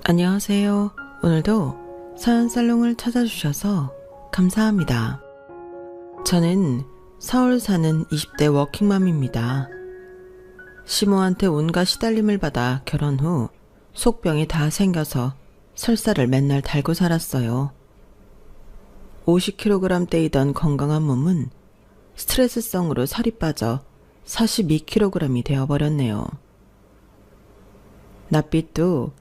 안녕하세요. 오늘도 사연살롱을 찾아주셔서 감사합니다. 저는 서울 사는 20대 워킹맘입니다. 시모한테 온갖 시달림을 받아 결혼 후 속병이 다 생겨서 설사를 맨날 달고 살았어요. 50kg대이던 건강한 몸은 스트레스성으로 살이 빠져 42kg이 되어버렸네요. 낯빛도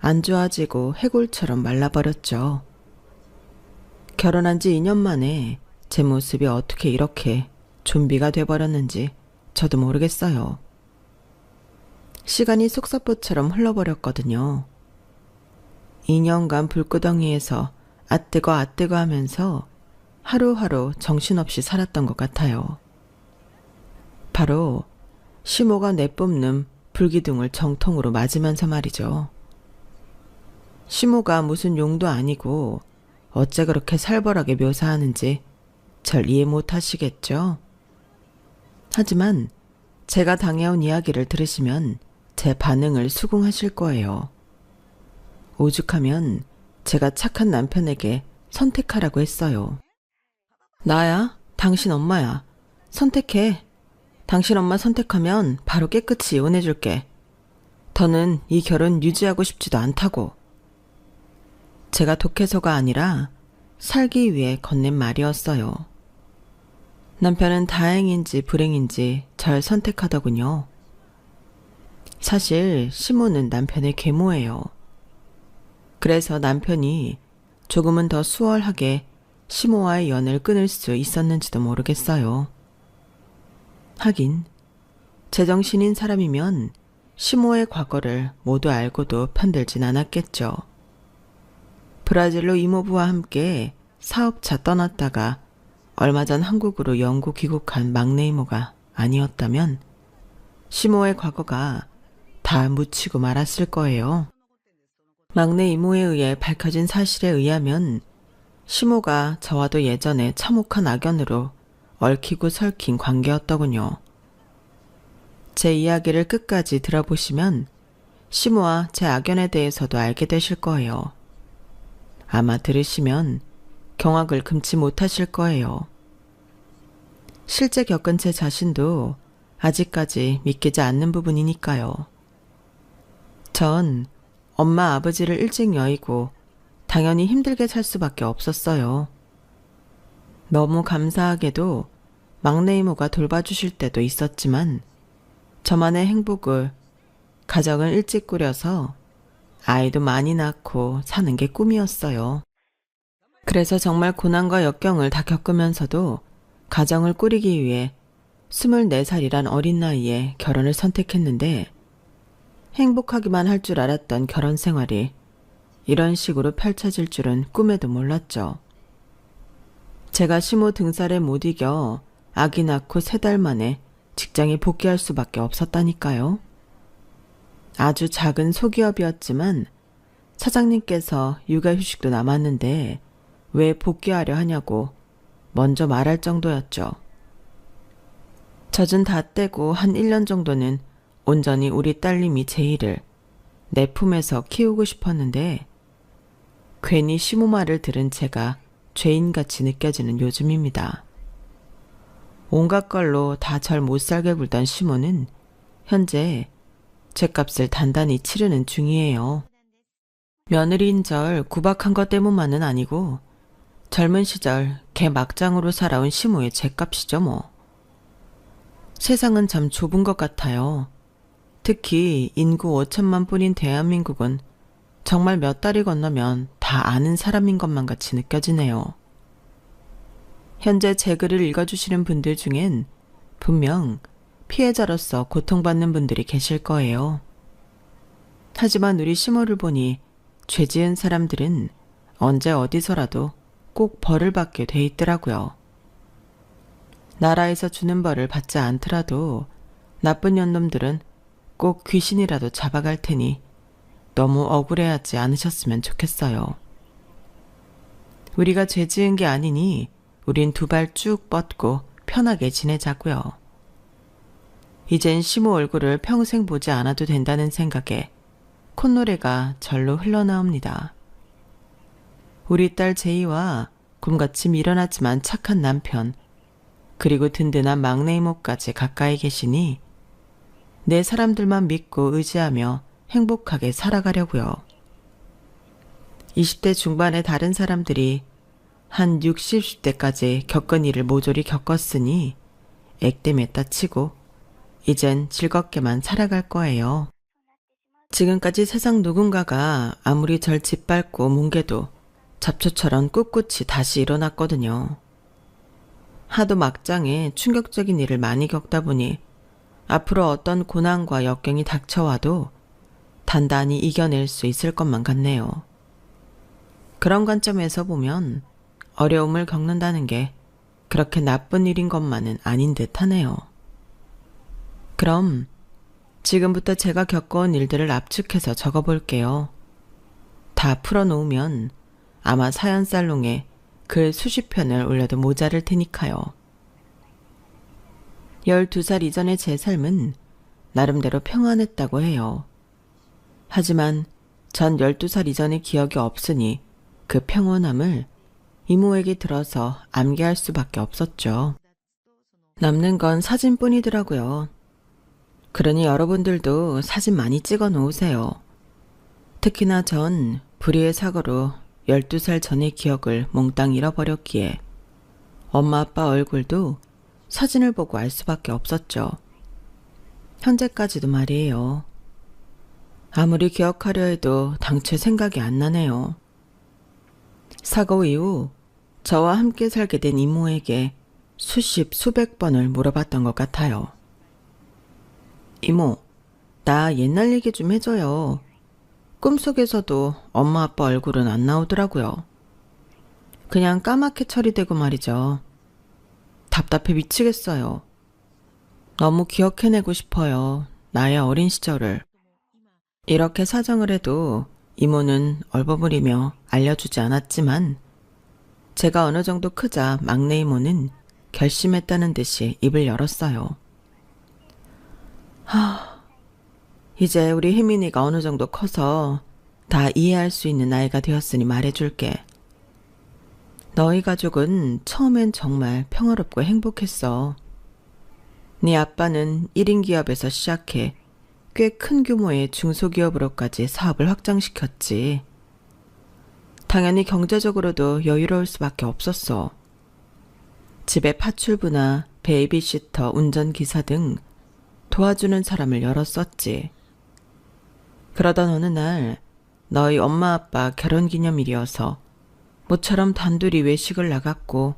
안 좋아지고 해골처럼 말라버렸죠. 결혼한 지 2년 만에 제 모습이 어떻게 이렇게 좀비가 돼버렸는지 저도 모르겠어요. 시간이 속사포처럼 흘러버렸거든요. 2년간 불구덩이에서 아뜨거 하면서 하루하루 정신없이 살았던 것 같아요. 바로 시모가 내뿜는 불기둥을 정통으로 맞으면서 말이죠. 시모가 무슨 용도 아니고 어째 그렇게 살벌하게 묘사하는지 절 이해 못 하시겠죠? 하지만 제가 당해온 이야기를 들으시면 제 반응을 수긍하실 거예요. 오죽하면 제가 착한 남편에게 선택하라고 했어요. 나야? 당신 엄마야. 선택해. 당신 엄마 선택하면 바로 깨끗이 이혼해줄게. 더는 이 결혼 유지하고 싶지도 않다고. 제가 독해서가 아니라 살기 위해 건넨 말이었어요. 남편은 다행인지 불행인지 절 선택하더군요. 사실 시모는 남편의 계모예요. 그래서 남편이 조금은 더 수월하게 시모와의 연을 끊을 수 있었는지도 모르겠어요. 하긴 제정신인 사람이면 시모의 과거를 모두 알고도 편들진 않았겠죠. 브라질로 이모부와 함께 사업차 떠났다가 얼마 전 한국으로 영구 귀국한 막내 이모가 아니었다면 시모의 과거가 다 묻히고 말았을 거예요. 막내 이모에 의해 밝혀진 사실에 의하면 시모가 저와도 예전에 참혹한 악연으로 얽히고 설킨 관계였더군요. 제 이야기를 끝까지 들어보시면 시모와 제 악연에 대해서도 알게 되실 거예요. 아마 들으시면 경악을 금치 못하실 거예요. 실제 겪은 제 자신도 아직까지 믿기지 않는 부분이니까요. 전 엄마 아버지를 일찍 여의고 당연히 힘들게 살 수밖에 없었어요. 너무 감사하게도 막내 이모가 돌봐주실 때도 있었지만 저만의 행복을 가정을 일찍 꾸려서 아이도 많이 낳고 사는 게 꿈이었어요. 그래서 정말 고난과 역경을 다 겪으면서도 가정을 꾸리기 위해 24살이란 어린 나이에 결혼을 선택했는데 행복하기만 할 줄 알았던 결혼 생활이 이런 식으로 펼쳐질 줄은 꿈에도 몰랐죠. 제가 시모 등살에 못 이겨 아기 낳고 3달 만에 직장에 복귀할 수밖에 없었다니까요. 아주 작은 소기업이었지만 사장님께서 육아휴직도 남았는데 왜 복귀하려 하냐고 먼저 말할 정도였죠. 젖은 다 떼고 한 1년 정도는 온전히 우리 딸님이 제이를 내 품에서 키우고 싶었는데 괜히 시모 말을 들은 제가 죄인같이 느껴지는 요즘입니다. 온갖 걸로 다 절 못살게 굴던 시모는 현재 죗값을 단단히 치르는 중이에요. 며느리인 절 구박한 것 때문만은 아니고 젊은 시절 개 막장으로 살아온 시모의 죗값이죠 뭐. 세상은 참 좁은 것 같아요. 특히 인구 5천만 뿐인 대한민국은 정말 몇 달이 건너면 다 아는 사람인 것만 같이 느껴지네요. 현재 제 글을 읽어주시는 분들 중엔 분명 피해자로서 고통받는 분들이 계실 거예요. 하지만 우리 시모를 보니 죄 지은 사람들은 언제 어디서라도 꼭 벌을 받게 돼 있더라고요. 나라에서 주는 벌을 받지 않더라도 나쁜 년놈들은 꼭 귀신이라도 잡아갈 테니 너무 억울해하지 않으셨으면 좋겠어요. 우리가 죄 지은 게 아니니 우린 2발 쭉 뻗고 편하게 지내자고요. 이젠 시모 얼굴을 평생 보지 않아도 된다는 생각에 콧노래가 절로 흘러나옵니다. 우리 딸 제이와 꿈같이 미련하지만 착한 남편, 그리고 든든한 막내 이모까지 가까이 계시니 내 사람들만 믿고 의지하며 행복하게 살아가려고요. 20대 중반의 다른 사람들이 한 60, 10대까지 겪은 일을 모조리 겪었으니 액땜했다 치고 이젠 즐겁게만 살아갈 거예요. 지금까지 세상 누군가가 아무리 절 짓밟고 뭉개도 잡초처럼 꿋꿋이 다시 일어났거든요. 하도 막장에 충격적인 일을 많이 겪다 보니 앞으로 어떤 고난과 역경이 닥쳐와도 단단히 이겨낼 수 있을 것만 같네요. 그런 관점에서 보면 어려움을 겪는다는 게 그렇게 나쁜 일인 것만은 아닌 듯 하네요. 그럼 지금부터 제가 겪어온 일들을 압축해서 적어볼게요. 다 풀어놓으면 아마 사연살롱에 글 수십 편을 올려도 모자랄 테니까요. 12살 이전의 제 삶은 나름대로 평안했다고 해요. 하지만 전 12살 이전의 기억이 없으니 그 평온함을 이모에게 들어서 암기할 수밖에 없었죠. 남는 건 사진뿐이더라고요. 그러니 여러분들도 사진 많이 찍어 놓으세요. 특히나 전 불의의 사고로 12살 전의 기억을 몽땅 잃어버렸기에 엄마 아빠 얼굴도 사진을 보고 알 수밖에 없었죠. 현재까지도 말이에요. 아무리 기억하려 해도 당최 생각이 안 나네요. 사고 이후 저와 함께 살게 된 이모에게 수십 수백 번을 물어봤던 것 같아요. 이모, 나 옛날 얘기 좀 해줘요. 꿈속에서도 엄마 아빠 얼굴은 안 나오더라고요. 그냥 까맣게 처리되고 말이죠. 답답해 미치겠어요. 너무 기억해내고 싶어요. 나의 어린 시절을. 이렇게 사정을 해도 이모는 얼버무리며 알려주지 않았지만 제가 어느 정도 크자 막내 이모는 결심했다는 듯이 입을 열었어요. 이제 우리 혜민이가 어느 정도 커서 다 이해할 수 있는 나이가 되었으니 말해줄게. 너희 가족은 처음엔 정말 평화롭고 행복했어. 네 아빠는 1인 기업에서 시작해 꽤 큰 규모의 중소기업으로까지 사업을 확장시켰지. 당연히 경제적으로도 여유로울 수밖에 없었어. 집에 파출부나 베이비시터, 운전기사 등 도와주는 사람을 여럿 썼지. 그러던 어느 날 너희 엄마 아빠 결혼기념일이어서 모처럼 단둘이 외식을 나갔고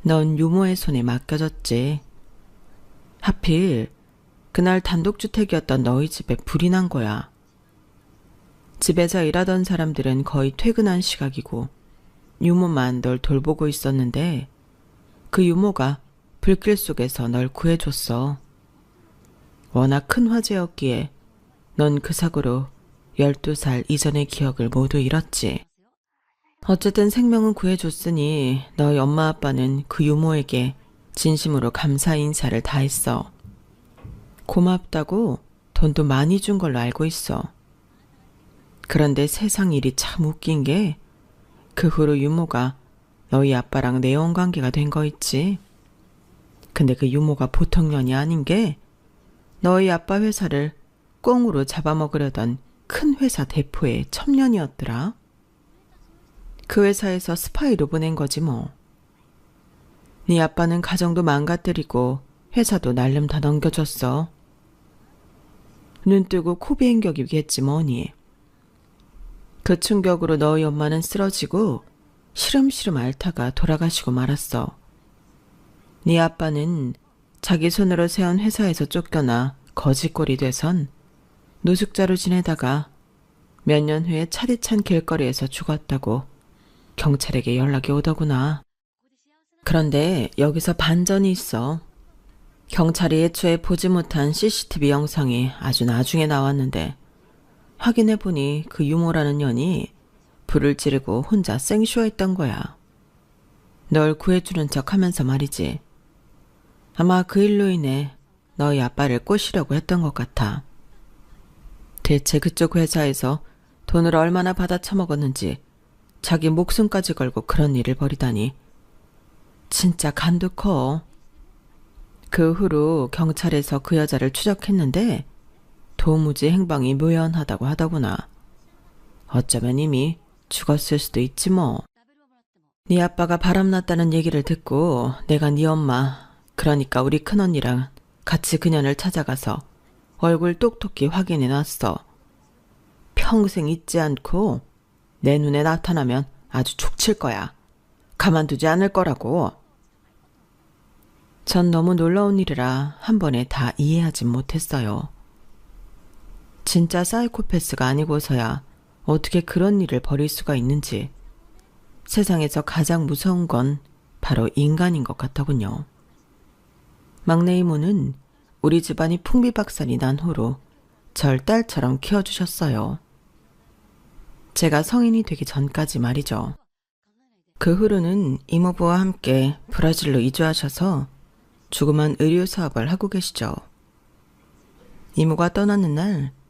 넌 유모의 손에 맡겨졌지. 하필 그날 단독주택이었던 너희 집에 불이 난 거야. 집에서 일하던 사람들은 거의 퇴근한 시각이고 유모만 널 돌보고 있었는데 그 유모가 불길 속에서 널 구해줬어. 워낙 큰 화재였기에 넌 그 사고로 12살 이전의 기억을 모두 잃었지. 어쨌든 생명은 구해줬으니 너희 엄마 아빠는 그 유모에게 진심으로 감사 인사를 다했어. 고맙다고 돈도 많이 준 걸로 알고 있어. 그런데 세상 일이 참 웃긴 게 그 후로 유모가 너희 아빠랑 내연관계가 된 거 있지. 근데 그 유모가 보통 년이 아닌 게 너희 아빠 회사를 꽁으로 잡아먹으려던 큰 회사 대표의 첩년이었더라. 그 회사에서 스파이로 보낸 거지 뭐. 네 아빠는 가정도 망가뜨리고 회사도 날름 다 넘겨줬어. 눈 뜨고 코 베인 격이겠지 뭐니. 그 충격으로 너희 엄마는 쓰러지고 시름시름 앓다가 돌아가시고 말았어. 네 아빠는 자기 손으로 세운 회사에서 쫓겨나 거지꼴이 돼선 노숙자로 지내다가 몇 년 후에 차디찬 길거리에서 죽었다고 경찰에게 연락이 오더구나. 그런데 여기서 반전이 있어. 경찰이 애초에 보지 못한 CCTV 영상이 아주 나중에 나왔는데 확인해보니 그 유모라는 년이 불을 지르고 혼자 생쇼했던 거야. 널 구해주는 척 하면서 말이지. 아마 그 일로 인해 너희 아빠를 꼬시려고 했던 것 같아. 대체 그쪽 회사에서 돈을 얼마나 받아 처먹었는지 자기 목숨까지 걸고 그런 일을 벌이다니. 진짜 간도 커. 그 후로 경찰에서 그 여자를 추적했는데 도무지 행방이 묘연하다고 하더구나. 어쩌면 이미 죽었을 수도 있지 뭐. 네 아빠가 바람났다는 얘기를 듣고 내가 네 엄마, 그러니까 우리 큰언니랑 같이 그년을 찾아가서 얼굴 똑똑히 확인해놨어. 평생 잊지 않고 내 눈에 나타나면 아주 족칠 거야. 가만두지 않을 거라고. 전 너무 놀라운 일이라 한 번에 다 이해하진 못했어요. 진짜 사이코패스가 아니고서야 어떻게 그런 일을 벌일 수가 있는지. 세상에서 가장 무서운 건 바로 인간인 것 같더군요. 막내 이모는 우리 집안이 풍비박산이 난 후로 절 딸처럼 키워주셨어요. 제가 성인이 되기 전까지 말이죠. 그 후로는 이모부와 함께 브라질로 이주하셔서 조그만 의류 사업을 하고 계시죠. 이모가 떠나는 날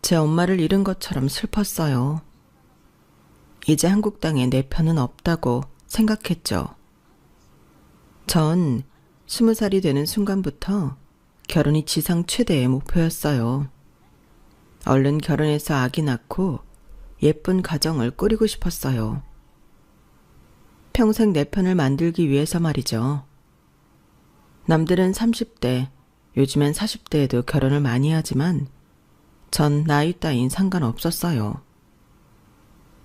제 엄마를 잃은 것처럼 슬펐어요. 이제 한국 땅에 내 편은 없다고 생각했죠. 전 20살이 되는 순간부터 결혼이 지상 최대의 목표였어요. 얼른 결혼해서 아기 낳고 예쁜 가정을 꾸리고 싶었어요. 평생 내 편을 만들기 위해서 말이죠. 남들은 30대, 요즘엔 40대에도 결혼을 많이 하지만 전 나이 따윈 상관없었어요.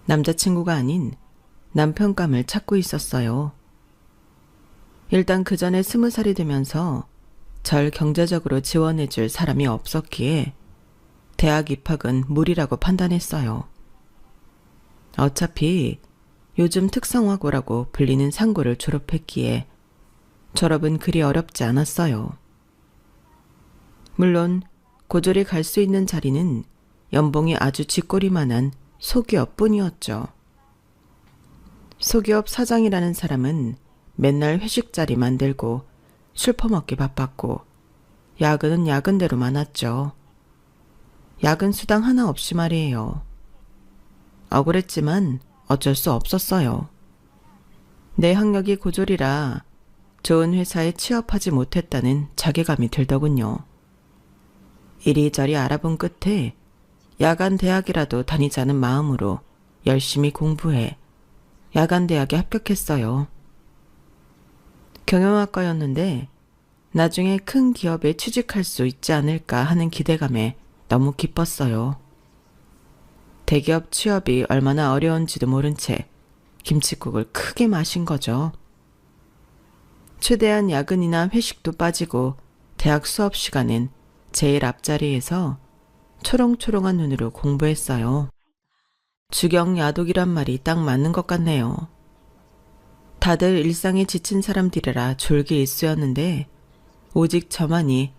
남자친구가 아닌 남편감을 찾고 있었어요. 일단 그 전에 20살이 되면서 절 경제적으로 지원해줄 사람이 없었기에 대학 입학은 무리라고 판단했어요. 어차피 요즘 특성화고라고 불리는 상고를 졸업했기에 졸업은 그리 어렵지 않았어요. 물론 고졸이 갈 수 있는 자리는 연봉이 아주 쥐꼬리만한 소기업뿐이었죠. 소기업 사장이라는 사람은 맨날 회식 자리 만들고 술 퍼먹기 바빴고 야근은 야근대로 많았죠. 야근 수당 하나 없이 말이에요. 억울했지만 어쩔 수 없었어요. 내 학력이 고졸이라 좋은 회사에 취업하지 못했다는 자괴감이 들더군요. 이리저리 알아본 끝에 야간 대학이라도 다니자는 마음으로 열심히 공부해 야간 대학에 합격했어요. 경영학과였는데 나중에 큰 기업에 취직할 수 있지 않을까 하는 기대감에 너무 기뻤어요. 대기업 취업이 얼마나 어려운지도 모른 채 김칫국을 크게 마신 거죠. 최대한 야근이나 회식도 빠지고 대학 수업 시간엔 제일 앞자리에서 초롱초롱한 눈으로 공부했어요. 주경야독이란 말이 딱 맞는 것 같네요. 다들 일상에 지친 사람들이라 졸기 일쑤였는데 오직 저만이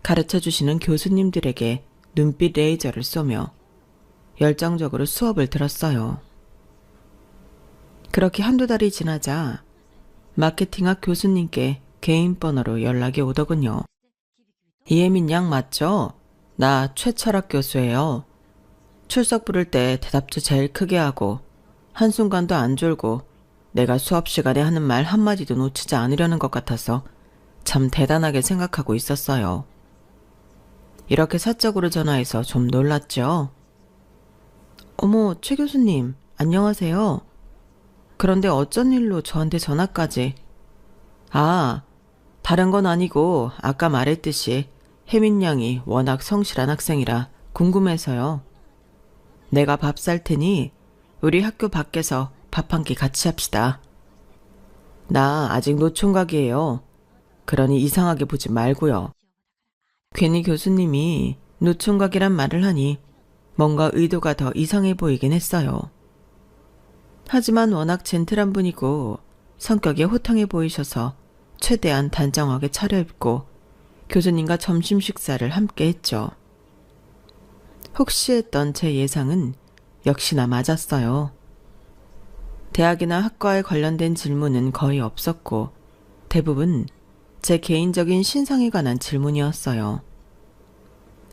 가르쳐주시는 교수님들에게 눈빛 레이저를 쏘며 열정적으로 수업을 들었어요. 그렇게 한두 달이 지나자 마케팅학 교수님께 개인 번호로 연락이 오더군요. 이혜민 양 맞죠? 나 최철학 교수예요. 출석 부를 때 대답도 제일 크게 하고 한순간도 안 졸고 내가 수업 시간에 하는 말 한마디도 놓치지 않으려는 것 같아서 참 대단하게 생각하고 있었어요. 이렇게 사적으로 전화해서 좀 놀랐죠? 어머, 최 교수님, 안녕하세요. 그런데 어쩐 일로 저한테 전화까지? 아, 다른 건 아니고 아까 말했듯이 혜민 양이 워낙 성실한 학생이라 궁금해서요. 내가 밥 살 테니 우리 학교 밖에서 밥 한 끼 같이 합시다. 나 아직 노총각이에요. 그러니 이상하게 보지 말고요. 괜히 교수님이 노총각이란 말을 하니 뭔가 의도가 더 이상해 보이긴 했어요. 하지만 워낙 젠틀한 분이고 성격이 호탕해 보이셔서 최대한 단정하게 차려입고 교수님과 점심 식사를 함께 했죠. 혹시 했던 제 예상은 역시나 맞았어요. 대학이나 학과에 관련된 질문은 거의 없었고 대부분 제 개인적인 신상에 관한 질문이었어요.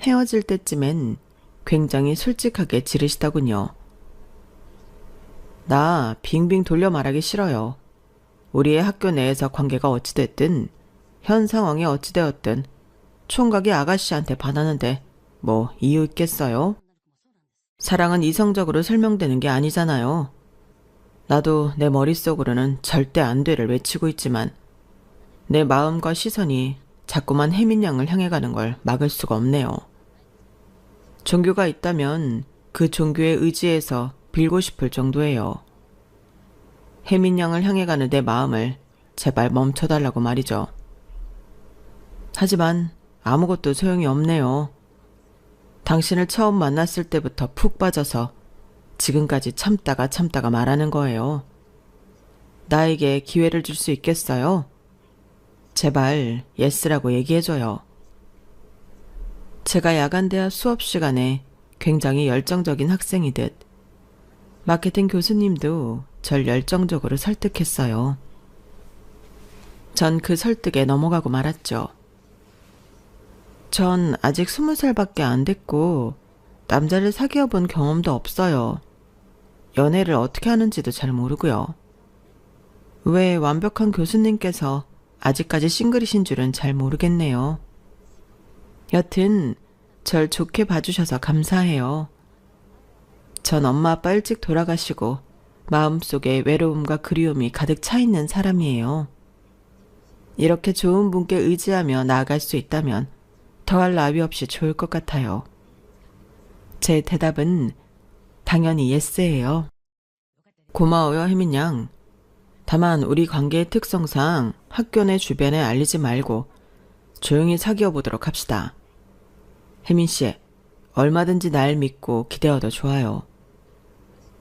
헤어질 때쯤엔 굉장히 솔직하게 지르시더군요. 나 빙빙 돌려 말하기 싫어요. 우리의 학교 내에서 관계가 어찌됐든 현 상황이 어찌되었든 총각이 아가씨한테 반하는데 뭐 이유 있겠어요? 사랑은 이성적으로 설명되는 게 아니잖아요. 나도 내 머릿속으로는 절대 안 돼를 외치고 있지만 내 마음과 시선이 자꾸만 혜민 양을 향해 가는 걸 막을 수가 없네요. 종교가 있다면 그 종교의 의지에서 빌고 싶을 정도예요. 혜민 양을 향해 가는 내 마음을 제발 멈춰달라고 말이죠. 하지만 아무것도 소용이 없네요. 당신을 처음 만났을 때부터 푹 빠져서 지금까지 참다가 말하는 거예요. 나에게 기회를 줄 수 있겠어요? 제발 예스라고 얘기해줘요. 제가 야간대학 수업 시간에 굉장히 열정적인 학생이듯 마케팅 교수님도 절 열정적으로 설득했어요. 전 그 설득에 넘어가고 말았죠. 전 아직 20살밖에 안 됐고 남자를 사귀어 본 경험도 없어요. 연애를 어떻게 하는지도 잘 모르고요. 왜 완벽한 교수님께서 아직까지 싱글이신 줄은 잘 모르겠네요. 여튼 절 좋게 봐주셔서 감사해요. 전 엄마 아빠 일찍 돌아가시고 마음속에 외로움과 그리움이 가득 차 있는 사람이에요. 이렇게 좋은 분께 의지하며 나아갈 수 있다면 더할 나위 없이 좋을 것 같아요. 제 대답은 당연히 예스예요. 고마워요, 혜민 양. 다만 우리 관계의 특성상 학교 내 주변에 알리지 말고 조용히 사귀어 보도록 합시다. 혜민 씨, 얼마든지 날 믿고 기대어도 좋아요.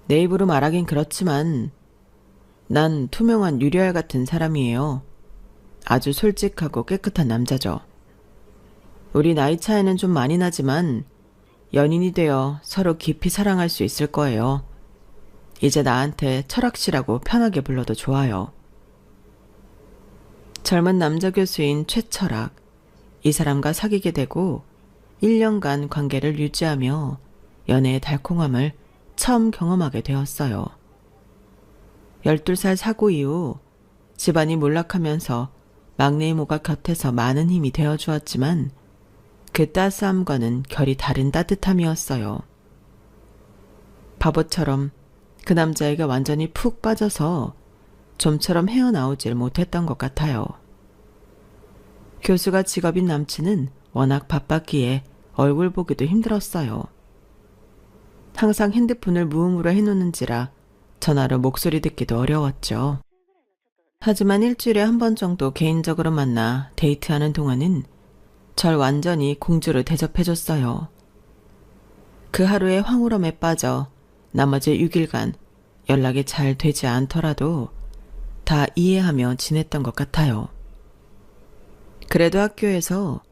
내 입으로 말하긴 그렇지만 난 투명한 유리알 같은 사람이에요. 아주 솔직하고 깨끗한 남자죠. 우리 나이 차이는 좀 많이 나지만 연인이 되어 서로 깊이 사랑할 수 있을 거예요. 이제 나한테 철학씨라고 편하게 불러도 좋아요. 젊은 남자 교수인 최철학. 이 사람과 사귀게 되고 1년간 관계를 유지하며 연애의 달콤함을 처음 경험하게 되었어요. 12살 사고 이후 집안이 몰락하면서 막내 이모가 곁에서 많은 힘이 되어주었지만 그 따스함과는 결이 다른 따뜻함이었어요. 바보처럼 그 남자에게 완전히 푹 빠져서 좀처럼 헤어나오질 못했던 것 같아요. 교수가 직업인 남친은 워낙 바빴기에 얼굴 보기도 힘들었어요. 항상 핸드폰을 무음으로 해놓는지라 전화로 목소리 듣기도 어려웠죠. 하지만 일주일에 한 번 정도 개인적으로 만나 데이트하는 동안은 절 완전히 공주로 대접해줬어요. 그 하루의 황홀함에 빠져 나머지 6일간 연락이 잘 되지 않더라도 다 이해하며 지냈던 것 같아요. 그래도 학교에서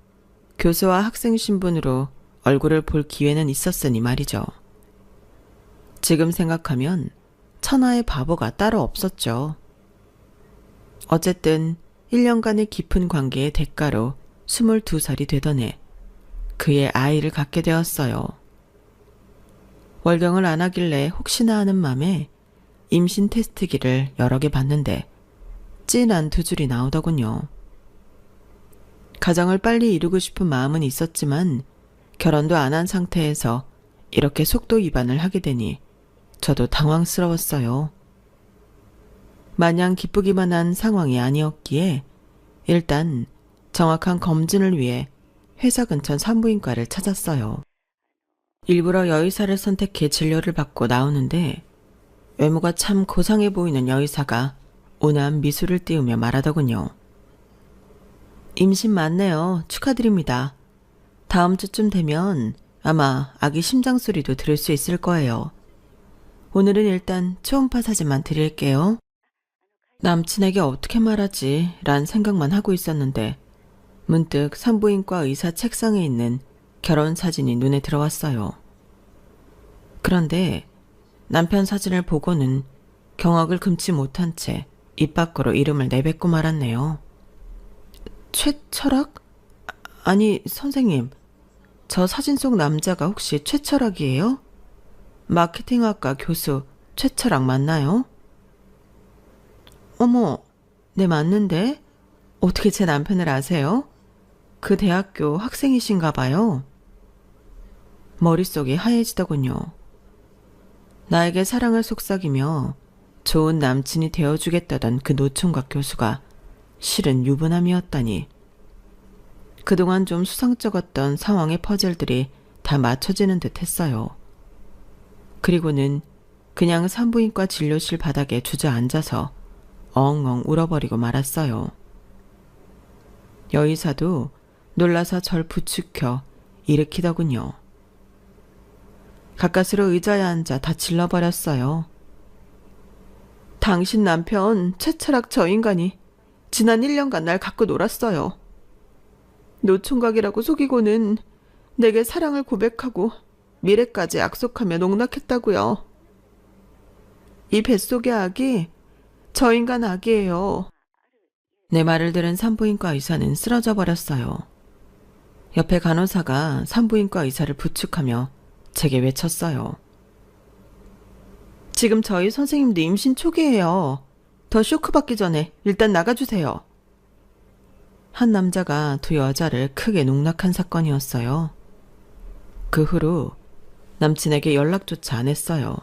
교수와 학생 신분으로 얼굴을 볼 기회는 있었으니 말이죠. 지금 생각하면 천하의 바보가 따로 없었죠. 어쨌든 1년간의 깊은 관계의 대가로 22살이 되던 해 그의 아이를 갖게 되었어요. 월경을 안 하길래 혹시나 하는 맘에 임신 테스트기를 여러 개 봤는데 찐한 2줄이 나오더군요. 가정을 빨리 이루고 싶은 마음은 있었지만 결혼도 안 한 상태에서 이렇게 속도 위반을 하게 되니 저도 당황스러웠어요. 마냥 기쁘기만 한 상황이 아니었기에 일단 정확한 검진을 위해 회사 근처 산부인과를 찾았어요. 일부러 여의사를 선택해 진료를 받고 나오는데 외모가 참 고상해 보이는 여의사가 온화한 미소를 띄우며 말하더군요. 임신 맞네요. 축하드립니다. 다음 주쯤 되면 아마 아기 심장 소리도 들을 수 있을 거예요. 오늘은 일단 초음파 사진만 드릴게요. 남친에게 어떻게 말하지? 란 생각만 하고 있었는데 문득 산부인과 의사 책상에 있는 결혼 사진이 눈에 들어왔어요. 그런데 남편 사진을 보고는 경악을 금치 못한 채 입 밖으로 이름을 내뱉고 말았네요. 최철학? 아니 선생님, 저 사진 속 남자가 혹시 최철학이에요? 마케팅학과 교수 최철학 맞나요? 어머, 네 맞는데? 어떻게 제 남편을 아세요? 그 대학교 학생이신가 봐요. 머릿속이 하얘지더군요. 나에게 사랑을 속삭이며 좋은 남친이 되어주겠다던 그 노총각 교수가 실은 유부남이었다니. 그동안 좀 수상쩍었던 상황의 퍼즐들이 다 맞춰지는 듯 했어요. 그리고는 그냥 산부인과 진료실 바닥에 주저앉아서 엉엉 울어버리고 말았어요. 여의사도 놀라서 절 부축혀 일으키더군요. 가까스로 의자에 앉아 다 질러버렸어요. 당신 남편 최철학 저 인간이 지난 1년간 날 갖고 놀았어요. 노총각이라고 속이고는 내게 사랑을 고백하고 미래까지 약속하며 농락했다고요. 이 뱃속의 아기 저 인간 아기예요. 내 말을 들은 산부인과 의사는 쓰러져 버렸어요. 옆에 간호사가 산부인과 의사를 부축하며 제게 외쳤어요. 지금 저희 선생님도 임신 초기예요. 더 쇼크받기 전에 일단 나가주세요. 한 남자가 두 여자를 크게 농락한 사건이었어요. 그 후로 남친에게 연락조차 안 했어요.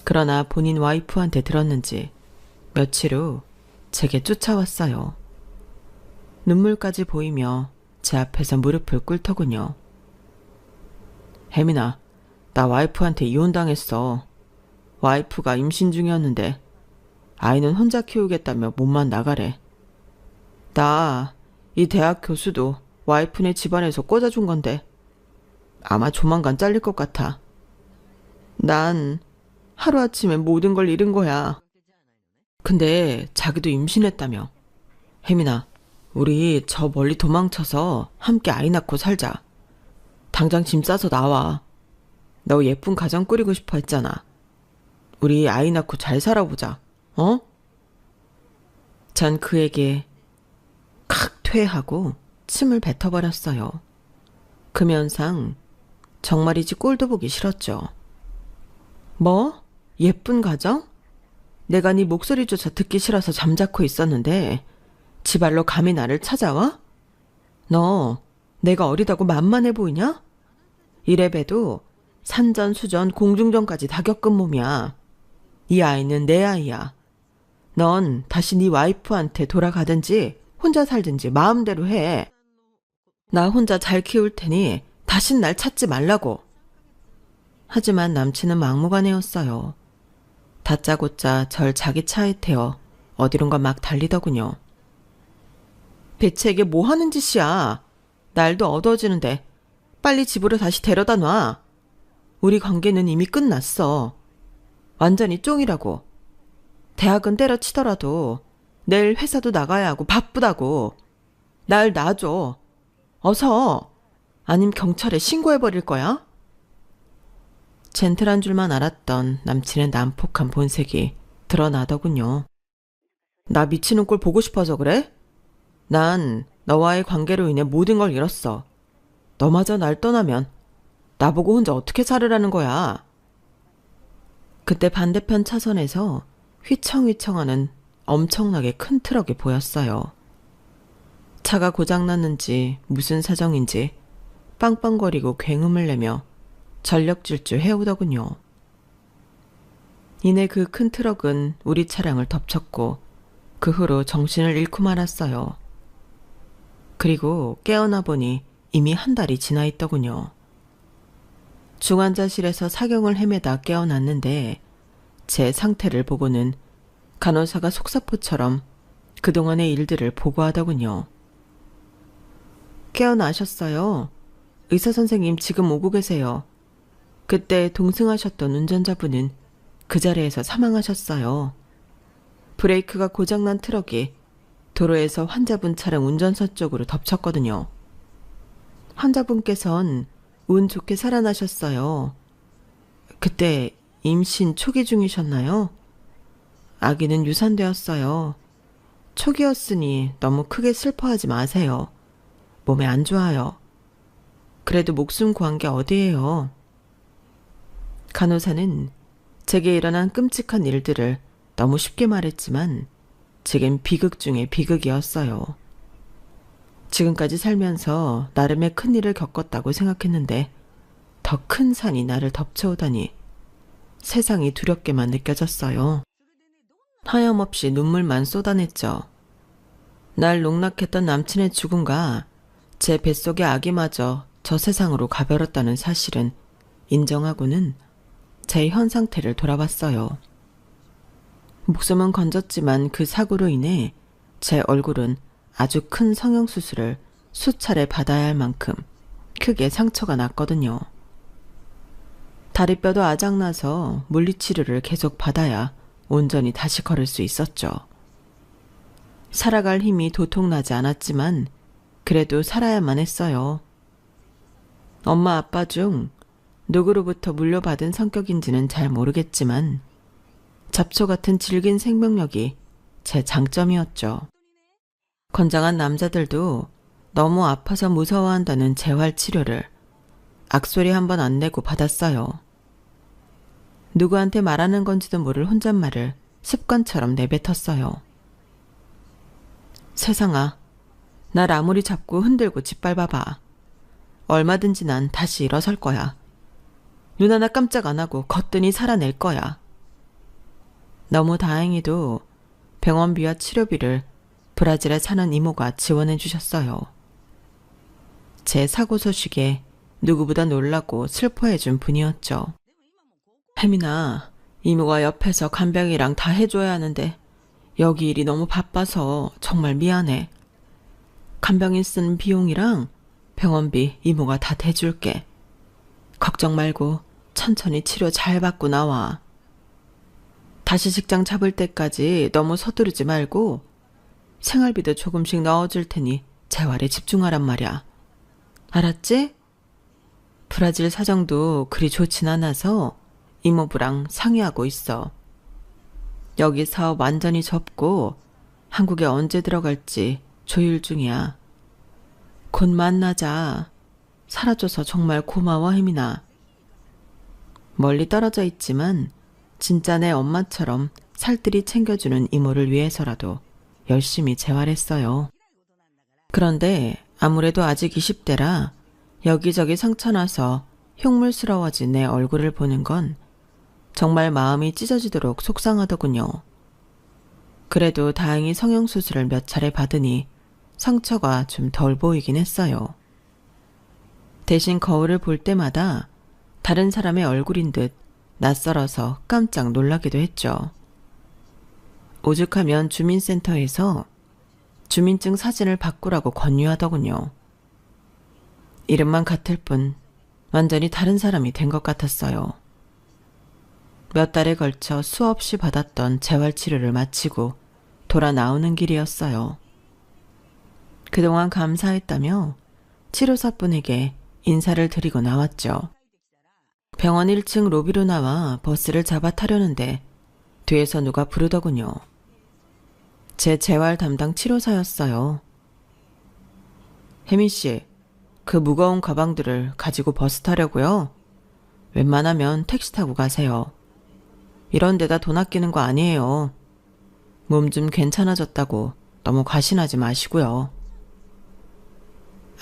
그러나 본인 와이프한테 들었는지 며칠 후 제게 쫓아왔어요. 눈물까지 보이며 제 앞에서 무릎을 꿇더군요. 혜민아, 나 와이프한테 이혼당했어. 와이프가 임신 중이었는데 아이는 혼자 키우겠다며 몸만 나가래. 나 이 대학 교수도 와이프네 집안에서 꽂아준 건데 아마 조만간 잘릴 것 같아. 난 하루아침에 모든 걸 잃은 거야. 근데 자기도 임신했다며. 혜민아, 우리 저 멀리 도망쳐서 함께 아이 낳고 살자. 당장 짐 싸서 나와. 너 예쁜 가정 꾸리고 싶어 했잖아. 우리 아이 낳고 잘 살아보자. 어? 전 그에게 칵 퇴하고 침을 뱉어버렸어요. 금연상 정말이지 꼴도 보기 싫었죠. 뭐? 예쁜 가정? 내가 네 목소리조차 듣기 싫어서 잠자코 있었는데 지발로 감히 나를 찾아와? 너 내가 어리다고 만만해 보이냐? 이래봬도 산전수전 공중전까지 다 겪은 몸이야. 이 아이는 내 아이야. 넌 다시 네 와이프한테 돌아가든지 혼자 살든지 마음대로 해. 나 혼자 잘 키울 테니 다신 날 찾지 말라고. 하지만 남친은 막무가내였어요. 다짜고짜 절 자기 차에 태워 어디론가 막 달리더군요. 대체 이게 뭐 하는 짓이야. 날도 어두워지는데 빨리 집으로 다시 데려다 놔. 우리 관계는 이미 끝났어. 완전히 쫑이라고. 대학은 때려치더라도 내일 회사도 나가야 하고 바쁘다고. 날 놔줘. 어서. 아님 경찰에 신고해버릴 거야? 젠틀한 줄만 알았던 남친의 난폭한 본색이 드러나더군요. 나 미치는 꼴 보고 싶어서 그래? 난 너와의 관계로 인해 모든 걸 잃었어. 너마저 날 떠나면 나보고 혼자 어떻게 살으라는 거야? 그때 반대편 차선에서 휘청휘청하는 엄청나게 큰 트럭이 보였어요. 차가 고장났는지 무슨 사정인지 빵빵거리고 굉음을 내며 전력질주 해오더군요. 이내 그 큰 트럭은 우리 차량을 덮쳤고 그 후로 정신을 잃고 말았어요. 그리고 깨어나 보니 이미 한 달이 지나 있더군요. 중환자실에서 사경을 헤매다 깨어났는데 제 상태를 보고는 간호사가 속사포처럼 그동안의 일들을 보고하더군요. 깨어나셨어요. 의사 선생님 지금 오고 계세요. 그때 동승하셨던 운전자분은 그 자리에서 사망하셨어요. 브레이크가 고장난 트럭이 도로에서 환자분 차량 운전석 쪽으로 덮쳤거든요. 환자분께선 운 좋게 살아나셨어요. 그때 임신 초기 중이셨나요? 아기는 유산되었어요. 초기였으니 너무 크게 슬퍼하지 마세요. 몸에 안 좋아요. 그래도 목숨 구한 게 어디예요. 간호사는 제게 일어난 끔찍한 일들을 너무 쉽게 말했지만 제겐 비극 중에 비극이었어요. 지금까지 살면서 나름의 큰일을 겪었다고 생각했는데 더 큰 산이 나를 덮쳐오다니 세상이 두렵게만 느껴졌어요. 하염없이 눈물만 쏟아냈죠. 날 농락했던 남친의 죽음과 제 뱃속의 아기마저 저 세상으로 가버렸다는 사실은 인정하고는 제 현 상태를 돌아봤어요. 목숨은 건졌지만 그 사고로 인해 제 얼굴은 아주 큰 성형수술을 수차례 받아야 할 만큼 크게 상처가 났거든요. 다리뼈도 아작나서 물리치료를 계속 받아야 온전히 다시 걸을 수 있었죠. 살아갈 힘이 도통나지 않았지만 그래도 살아야만 했어요. 엄마 아빠 중 누구로부터 물려받은 성격인지는 잘 모르겠지만 잡초 같은 질긴 생명력이 제 장점이었죠. 건장한 남자들도 너무 아파서 무서워한다는 재활 치료를 악소리 한 번 안 내고 받았어요. 누구한테 말하는 건지도 모를 혼잣말을 습관처럼 내뱉었어요. 세상아, 날 아무리 잡고 흔들고 짓밟아봐. 얼마든지 난 다시 일어설 거야. 눈 하나 깜짝 안 하고 거뜬히 살아낼 거야. 너무 다행히도 병원비와 치료비를 브라질에 사는 이모가 지원해 주셨어요. 제 사고 소식에 누구보다 놀라고 슬퍼해 준 분이었죠. 혜민아, 이모가 옆에서 간병이랑 다 해줘야 하는데 여기 일이 너무 바빠서 정말 미안해. 간병인 쓰는 비용이랑 병원비 이모가 다 대줄게. 걱정 말고 천천히 치료 잘 받고 나와. 다시 직장 잡을 때까지 너무 서두르지 말고 생활비도 조금씩 넣어줄 테니 재활에 집중하란 말이야. 알았지? 브라질 사정도 그리 좋진 않아서 이모부랑 상의하고 있어. 여기 사업 완전히 접고 한국에 언제 들어갈지 조율 중이야. 곧 만나자. 살아줘서 정말 고마워, 혜민아. 멀리 떨어져 있지만 진짜 내 엄마처럼 살뜰히 챙겨주는 이모를 위해서라도 열심히 재활했어요. 그런데 아무래도 아직 20대라 여기저기 상처나서 흉물스러워진 내 얼굴을 보는 건 정말 마음이 찢어지도록 속상하더군요. 그래도 다행히 성형수술을 몇 차례 받으니 상처가 좀 덜 보이긴 했어요. 대신 거울을 볼 때마다 다른 사람의 얼굴인 듯 낯설어서 깜짝 놀라기도 했죠. 오죽하면 주민센터에서 주민증 사진을 바꾸라고 권유하더군요. 이름만 같을 뿐 완전히 다른 사람이 된 것 같았어요. 몇 달에 걸쳐 수없이 받았던 재활치료를 마치고 돌아 나오는 길이었어요. 그동안 감사했다며 치료사분에게 인사를 드리고 나왔죠. 병원 1층 로비로 나와 버스를 잡아 타려는데 뒤에서 누가 부르더군요. 제 재활 담당 치료사였어요. 혜민 씨, 그 무거운 가방들을 가지고 버스 타려고요? 웬만하면 택시 타고 가세요. 이런 데다 돈 아끼는 거 아니에요. 몸 좀 괜찮아졌다고 너무 과신하지 마시고요.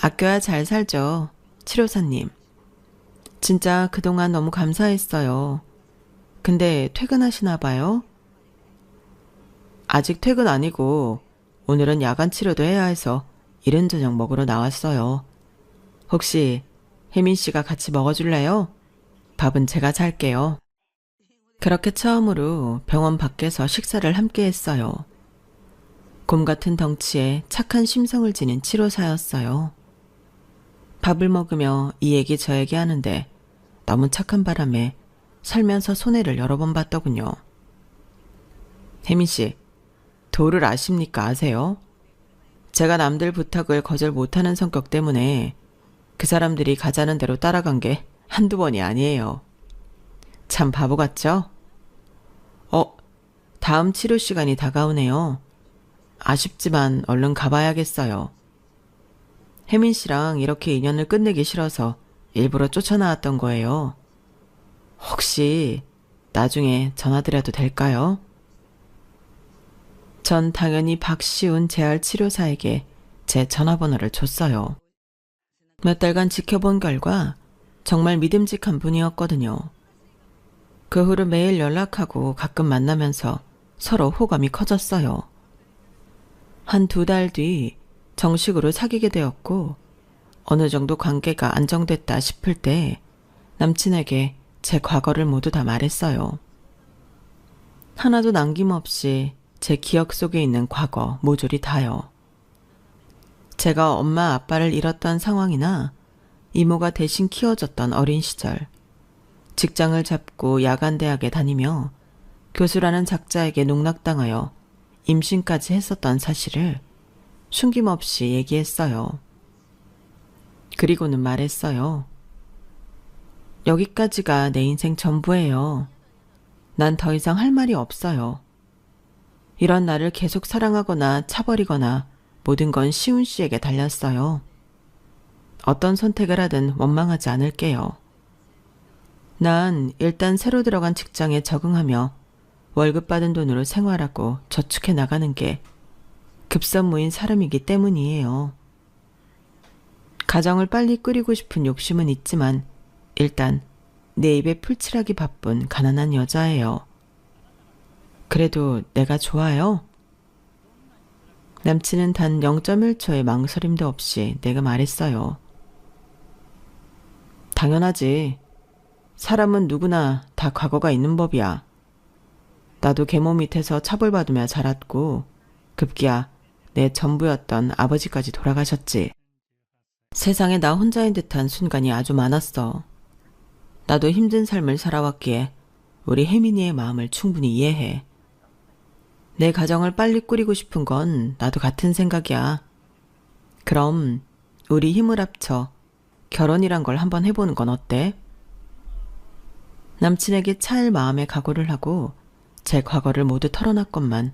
아껴야 잘 살죠, 치료사님. 진짜 그동안 너무 감사했어요. 근데 퇴근하시나 봐요? 아직 퇴근 아니고 오늘은 야간 치료도 해야 해서 이른 저녁 먹으러 나왔어요. 혹시 혜민 씨가 같이 먹어줄래요? 밥은 제가 살게요. 그렇게 처음으로 병원 밖에서 식사를 함께 했어요. 곰 같은 덩치에 착한 심성을 지닌 치료사였어요. 밥을 먹으며 이 얘기 저 얘기 하는데 너무 착한 바람에 살면서 손해를 여러 번 봤더군요. 혜민 씨, 도를 아십니까? 아세요? 제가 남들 부탁을 거절 못하는 성격 때문에 그 사람들이 가자는 대로 따라간 게 한두 번이 아니에요. 참 바보 같죠? 다음 치료 시간이 다가오네요. 아쉽지만 얼른 가봐야겠어요. 혜민 씨랑 이렇게 인연을 끝내기 싫어서 일부러 쫓아나왔던 거예요. 혹시 나중에 전화드려도 될까요? 전 당연히 박시운 재활치료사에게 제 전화번호를 줬어요. 몇 달간 지켜본 결과 정말 믿음직한 분이었거든요. 그 후로 매일 연락하고 가끔 만나면서 서로 호감이 커졌어요. 한 2달 뒤 정식으로 사귀게 되었고 어느 정도 관계가 안정됐다 싶을 때 남친에게 제 과거를 모두 다 말했어요. 하나도 남김없이 제 기억 속에 있는 과거 모조리 다요. 제가 엄마 아빠를 잃었던 상황이나 이모가 대신 키워줬던 어린 시절, 직장을 잡고 야간 대학에 다니며 교수라는 작자에게 농락당하여 임신까지 했었던 사실을 숨김없이 얘기했어요. 그리고는 말했어요. 여기까지가 내 인생 전부예요. 난 더 이상 할 말이 없어요. 이런 나를 계속 사랑하거나 차버리거나 모든 건 시훈 씨에게 달렸어요. 어떤 선택을 하든 원망하지 않을게요. 난 일단 새로 들어간 직장에 적응하며 월급 받은 돈으로 생활하고 저축해 나가는 게 급선무인 사람이기 때문이에요. 가정을 빨리 꾸리고 싶은 욕심은 있지만 일단 내 입에 풀칠하기 바쁜 가난한 여자예요. 그래도 내가 좋아요? 남친은 단 0.1초의 망설임도 없이 내가 말했어요. 당연하지. 사람은 누구나 다 과거가 있는 법이야. 나도 계모 밑에서 처벌받으며 자랐고 급기야 내 전부였던 아버지까지 돌아가셨지. 세상에 나 혼자인 듯한 순간이 아주 많았어. 나도 힘든 삶을 살아왔기에 우리 혜민이의 마음을 충분히 이해해. 내 가정을 빨리 꾸리고 싶은 건 나도 같은 생각이야. 그럼 우리 힘을 합쳐 결혼이란 걸 한번 해보는 건 어때? 남친에게 차일 마음의 각오를 하고 제 과거를 모두 털어놨건만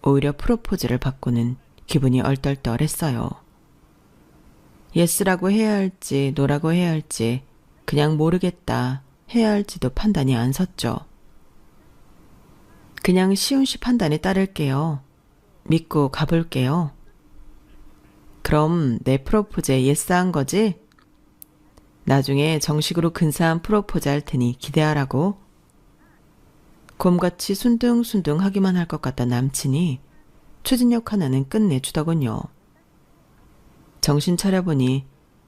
오히려 프로포즈를 받고는 기분이 얼떨떨했어요. 예스라고 해야 할지 노라고 해야 할지 그냥 모르겠다 해야 할지도 판단이 안 섰죠. 그냥 시훈 씨 판단에 따를게요. 믿고 가볼게요. 그럼 내 프로포즈에 예스한 거지? 나중에 정식으로 근사한 프로포즈 할 테니 기대하라고. 곰같이 순둥순둥 하기만 할 것 같던 남친이 추진력 하나는 끝내주더군요. 정신 차려보니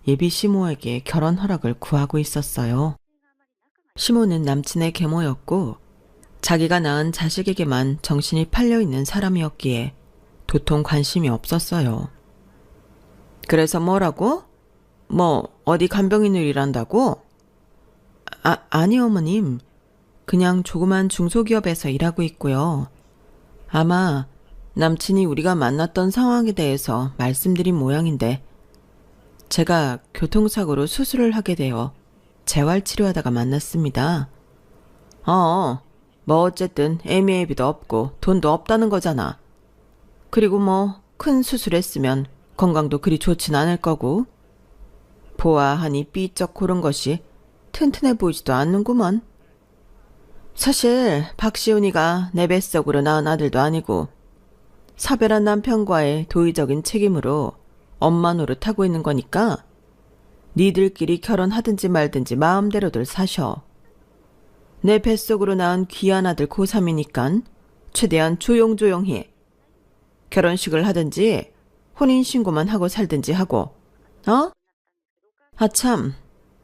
예비 시모에게 결혼 허락을 구하고 있었어요. 시모는 남친의 계모였고 자기가 낳은 자식에게만 정신이 팔려있는 사람이었기에 도통 관심이 없었어요. 그래서 뭐라고? 뭐 어디 간병인을 일한다고? 아니 어머님. 그냥 조그만 중소기업에서 일하고 있고요. 아마 남친이 우리가 만났던 상황에 대해서 말씀드린 모양인데 제가 교통사고로 수술을 하게 되어 재활치료하다가 만났습니다. 뭐 어쨌든 애미애비도 없고 돈도 없다는 거잖아. 그리고 뭐 큰 수술했으면 건강도 그리 좋진 않을 거고 보아하니 삐쩍 고른 것이 튼튼해 보이지도 않는구먼. 사실 박시훈이가 내 뱃속으로 낳은 아들도 아니고 사별한 남편과의 도의적인 책임으로 엄마 노릇하고 있는 거니까 니들끼리 결혼하든지 말든지 마음대로들 사셔. 내 뱃속으로 낳은 귀한 아들 고3이니깐 최대한 조용조용히 결혼식을 하든지 혼인신고만 하고 살든지 하고 아참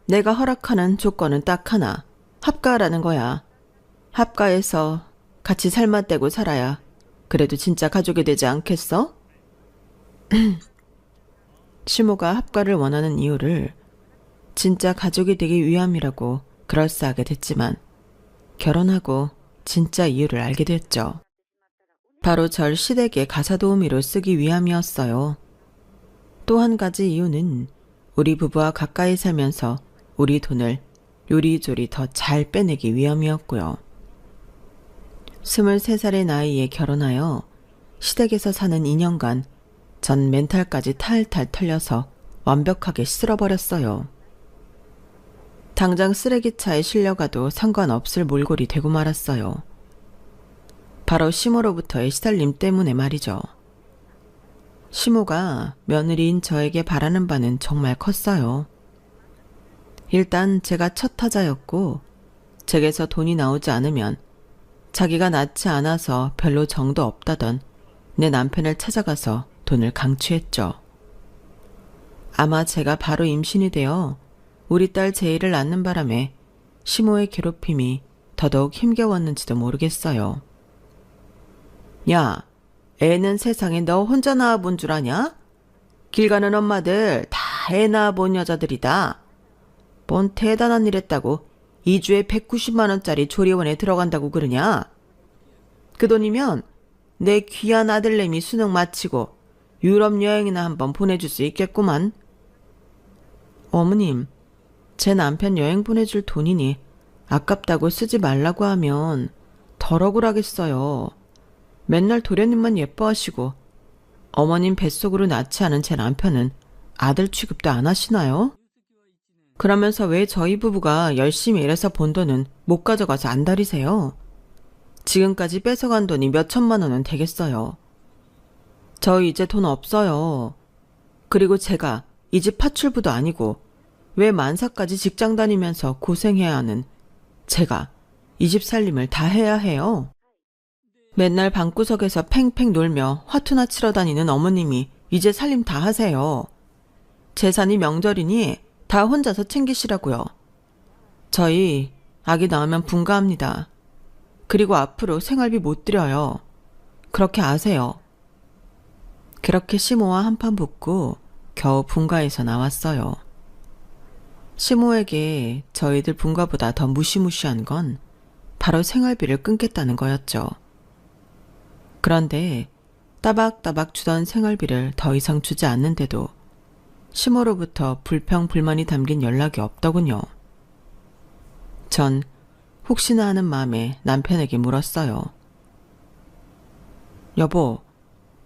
내가 허락하는 조건은 딱 하나. 합가라는 거야. 합가해서 같이 살맛대고 살아야 그래도 진짜 가족이 되지 않겠어? 시모가 합가를 원하는 이유를 진짜 가족이 되기 위함이라고 그럴싸하게 됐지만 결혼하고 진짜 이유를 알게 됐죠. 바로 절 시댁의 가사도우미로 쓰기 위함이었어요. 또 한 가지 이유는 우리 부부와 가까이 살면서 우리 돈을 요리조리 더 잘 빼내기 위함이었고요. 23살의 나이에 결혼하여 시댁에서 사는 2년간 전 멘탈까지 탈탈 털려서 완벽하게 쓸어버렸어요. 당장 쓰레기차에 실려가도 상관없을 몰골이 되고 말았어요. 바로 시모로부터의 시달림 때문에 말이죠. 시모가 며느리인 저에게 바라는 바는 정말 컸어요. 일단 제가 첫 타자였고 제게서 돈이 나오지 않으면 자기가 낳지 않아서 별로 정도 없다던 내 남편을 찾아가서 돈을 강취했죠. 아마 제가 바로 임신이 되어 우리 딸 제이를 낳는 바람에 시모의 괴롭힘이 더더욱 힘겨웠는지도 모르겠어요. 야, 애는 세상에 너 혼자 낳아본 줄 아냐? 길 가는 엄마들 다 애 낳아본 여자들이다. 뭔 대단한 일 했다고 2주에 190만 원짜리 조리원에 들어간다고 그러냐? 그 돈이면 내 귀한 아들내미 수능 마치고 유럽 여행이나 한번 보내줄 수 있겠구만. 어머님, 제 남편 여행 보내줄 돈이니 아깝다고 쓰지 말라고 하면 덜 억울하겠어요. 맨날 도련님만 예뻐하시고 어머님 뱃속으로 낳지 않은 제 남편은 아들 취급도 안 하시나요? 그러면서 왜 저희 부부가 열심히 일해서 본 돈은 못 가져가서 안달이세요? 지금까지 뺏어간 돈이 몇 천만 원은 되겠어요. 저 이제 돈 없어요. 그리고 제가 이 집 파출부도 아니고 왜 만사까지 직장 다니면서 고생해야 하는 제가 이 집 살림을 다 해야 해요? 맨날 방구석에서 팽팽 놀며 화투나 치러 다니는 어머님이 이제 살림 다 하세요. 재산이 명절이니 다 혼자서 챙기시라고요. 저희 아기 낳으면 분가합니다. 그리고 앞으로 생활비 못 드려요. 그렇게 아세요. 그렇게 시모와 한판 붙고 겨우 분가에서 나왔어요. 시모에게 저희들 분가보다 더 무시무시한 건 바로 생활비를 끊겠다는 거였죠. 그런데 따박따박 주던 생활비를 더 이상 주지 않는데도 시모로부터 불평불만이 담긴 연락이 없더군요. 전 혹시나 하는 마음에 남편에게 물었어요. 여보,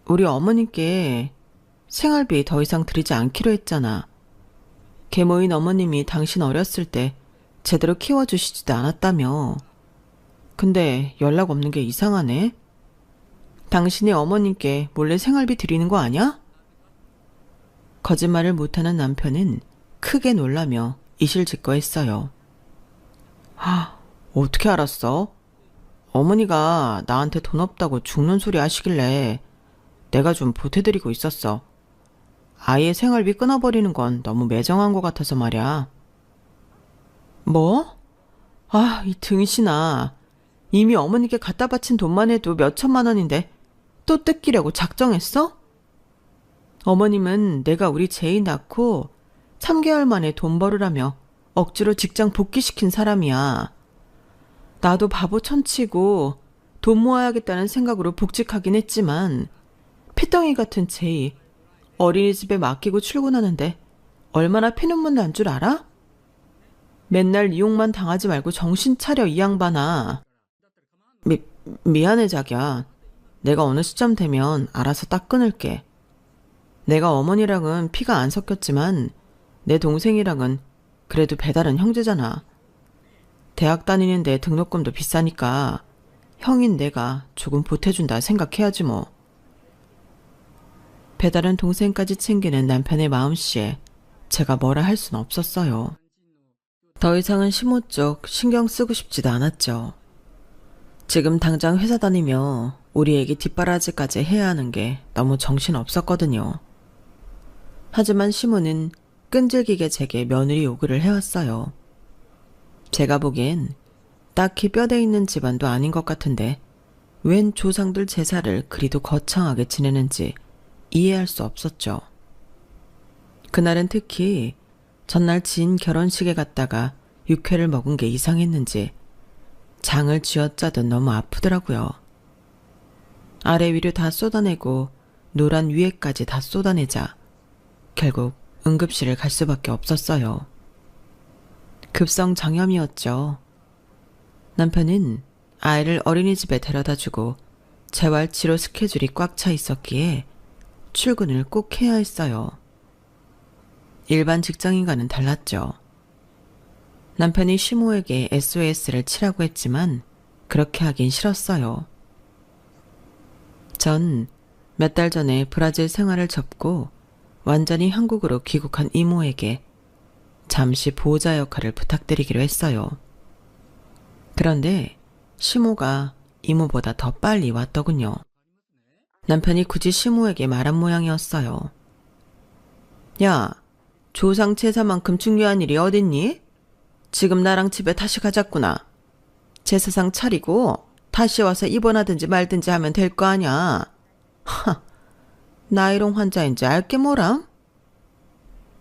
우리 어머님께 생활비 더 이상 드리지 않기로 했잖아. 계모인 어머님이 당신 어렸을 때 제대로 키워주시지도 않았다며. 근데 연락 없는 게 이상하네. 당신이 어머님께 몰래 생활비 드리는 거 아냐? 거짓말을 못하는 남편은 크게 놀라며 이실직고했어요. 어떻게 알았어? 어머니가 나한테 돈 없다고 죽는 소리 하시길래 내가 좀 보태드리고 있었어. 아이의 생활비 끊어버리는 건 너무 매정한 것 같아서 말이야. 뭐? 이 등신아. 이미 어머니께 갖다 바친 돈만 해도 몇 천만 원인데 또 뜯기려고 작정했어? 어머님은 내가 우리 제이 낳고 3개월 만에 돈 벌으라며 억지로 직장 복귀시킨 사람이야. 나도 바보 천치고 돈 모아야겠다는 생각으로 복직하긴 했지만 피덩이 같은 제이 어린이집에 맡기고 출근하는데 얼마나 피눈물 난 줄 알아? 맨날 이용만 당하지 말고 정신 차려 이 양반아. 미안해 자기야. 내가 어느 시점 되면 알아서 딱 끊을게. 내가 어머니랑은 피가 안 섞였지만 내 동생이랑은 그래도 배다른 형제잖아. 대학 다니는데 등록금도 비싸니까 형인 내가 조금 보태준다 생각해야지 뭐. 배다른 동생까지 챙기는 남편의 마음씨에 제가 뭐라 할 순 없었어요. 더 이상은 시모 쪽 신경 쓰고 싶지도 않았죠. 지금 당장 회사 다니며 우리 애기 뒷바라지까지 해야 하는 게 너무 정신 없었거든요. 하지만 시모는 끈질기게 제게 며느리 요구를 해왔어요. 제가 보기엔 딱히 뼈대 있는 집안도 아닌 것 같은데 웬 조상들 제사를 그리도 거창하게 지내는지 이해할 수 없었죠. 그날은 특히 전날 지인 결혼식에 갔다가 육회를 먹은 게 이상했는지 장을 쥐어짜듯 너무 아프더라고요. 아래 위로 다 쏟아내고 노란 위에까지 다 쏟아내자 결국 응급실을 갈 수밖에 없었어요. 급성 장염이었죠. 남편은 아이를 어린이집에 데려다주고 재활 치료 스케줄이 꽉 차 있었기에 출근을 꼭 해야 했어요. 일반 직장인과는 달랐죠. 남편이 시모에게 SOS를 치라고 했지만 그렇게 하긴 싫었어요. 전 몇 달 전에 브라질 생활을 접고 완전히 한국으로 귀국한 이모에게 잠시 보호자 역할을 부탁드리기로 했어요. 그런데 시모가 이모보다 더 빨리 왔더군요. 남편이 굳이 시모에게 말한 모양이었어요. 야, 조상 제사만큼 중요한 일이 어딨니? 지금 나랑 집에 다시 가자꾸나. 제사상 차리고 다시 와서 입원하든지 말든지 하면 될 거 아냐. 하, 나이롱 환자인지 알게 뭐람?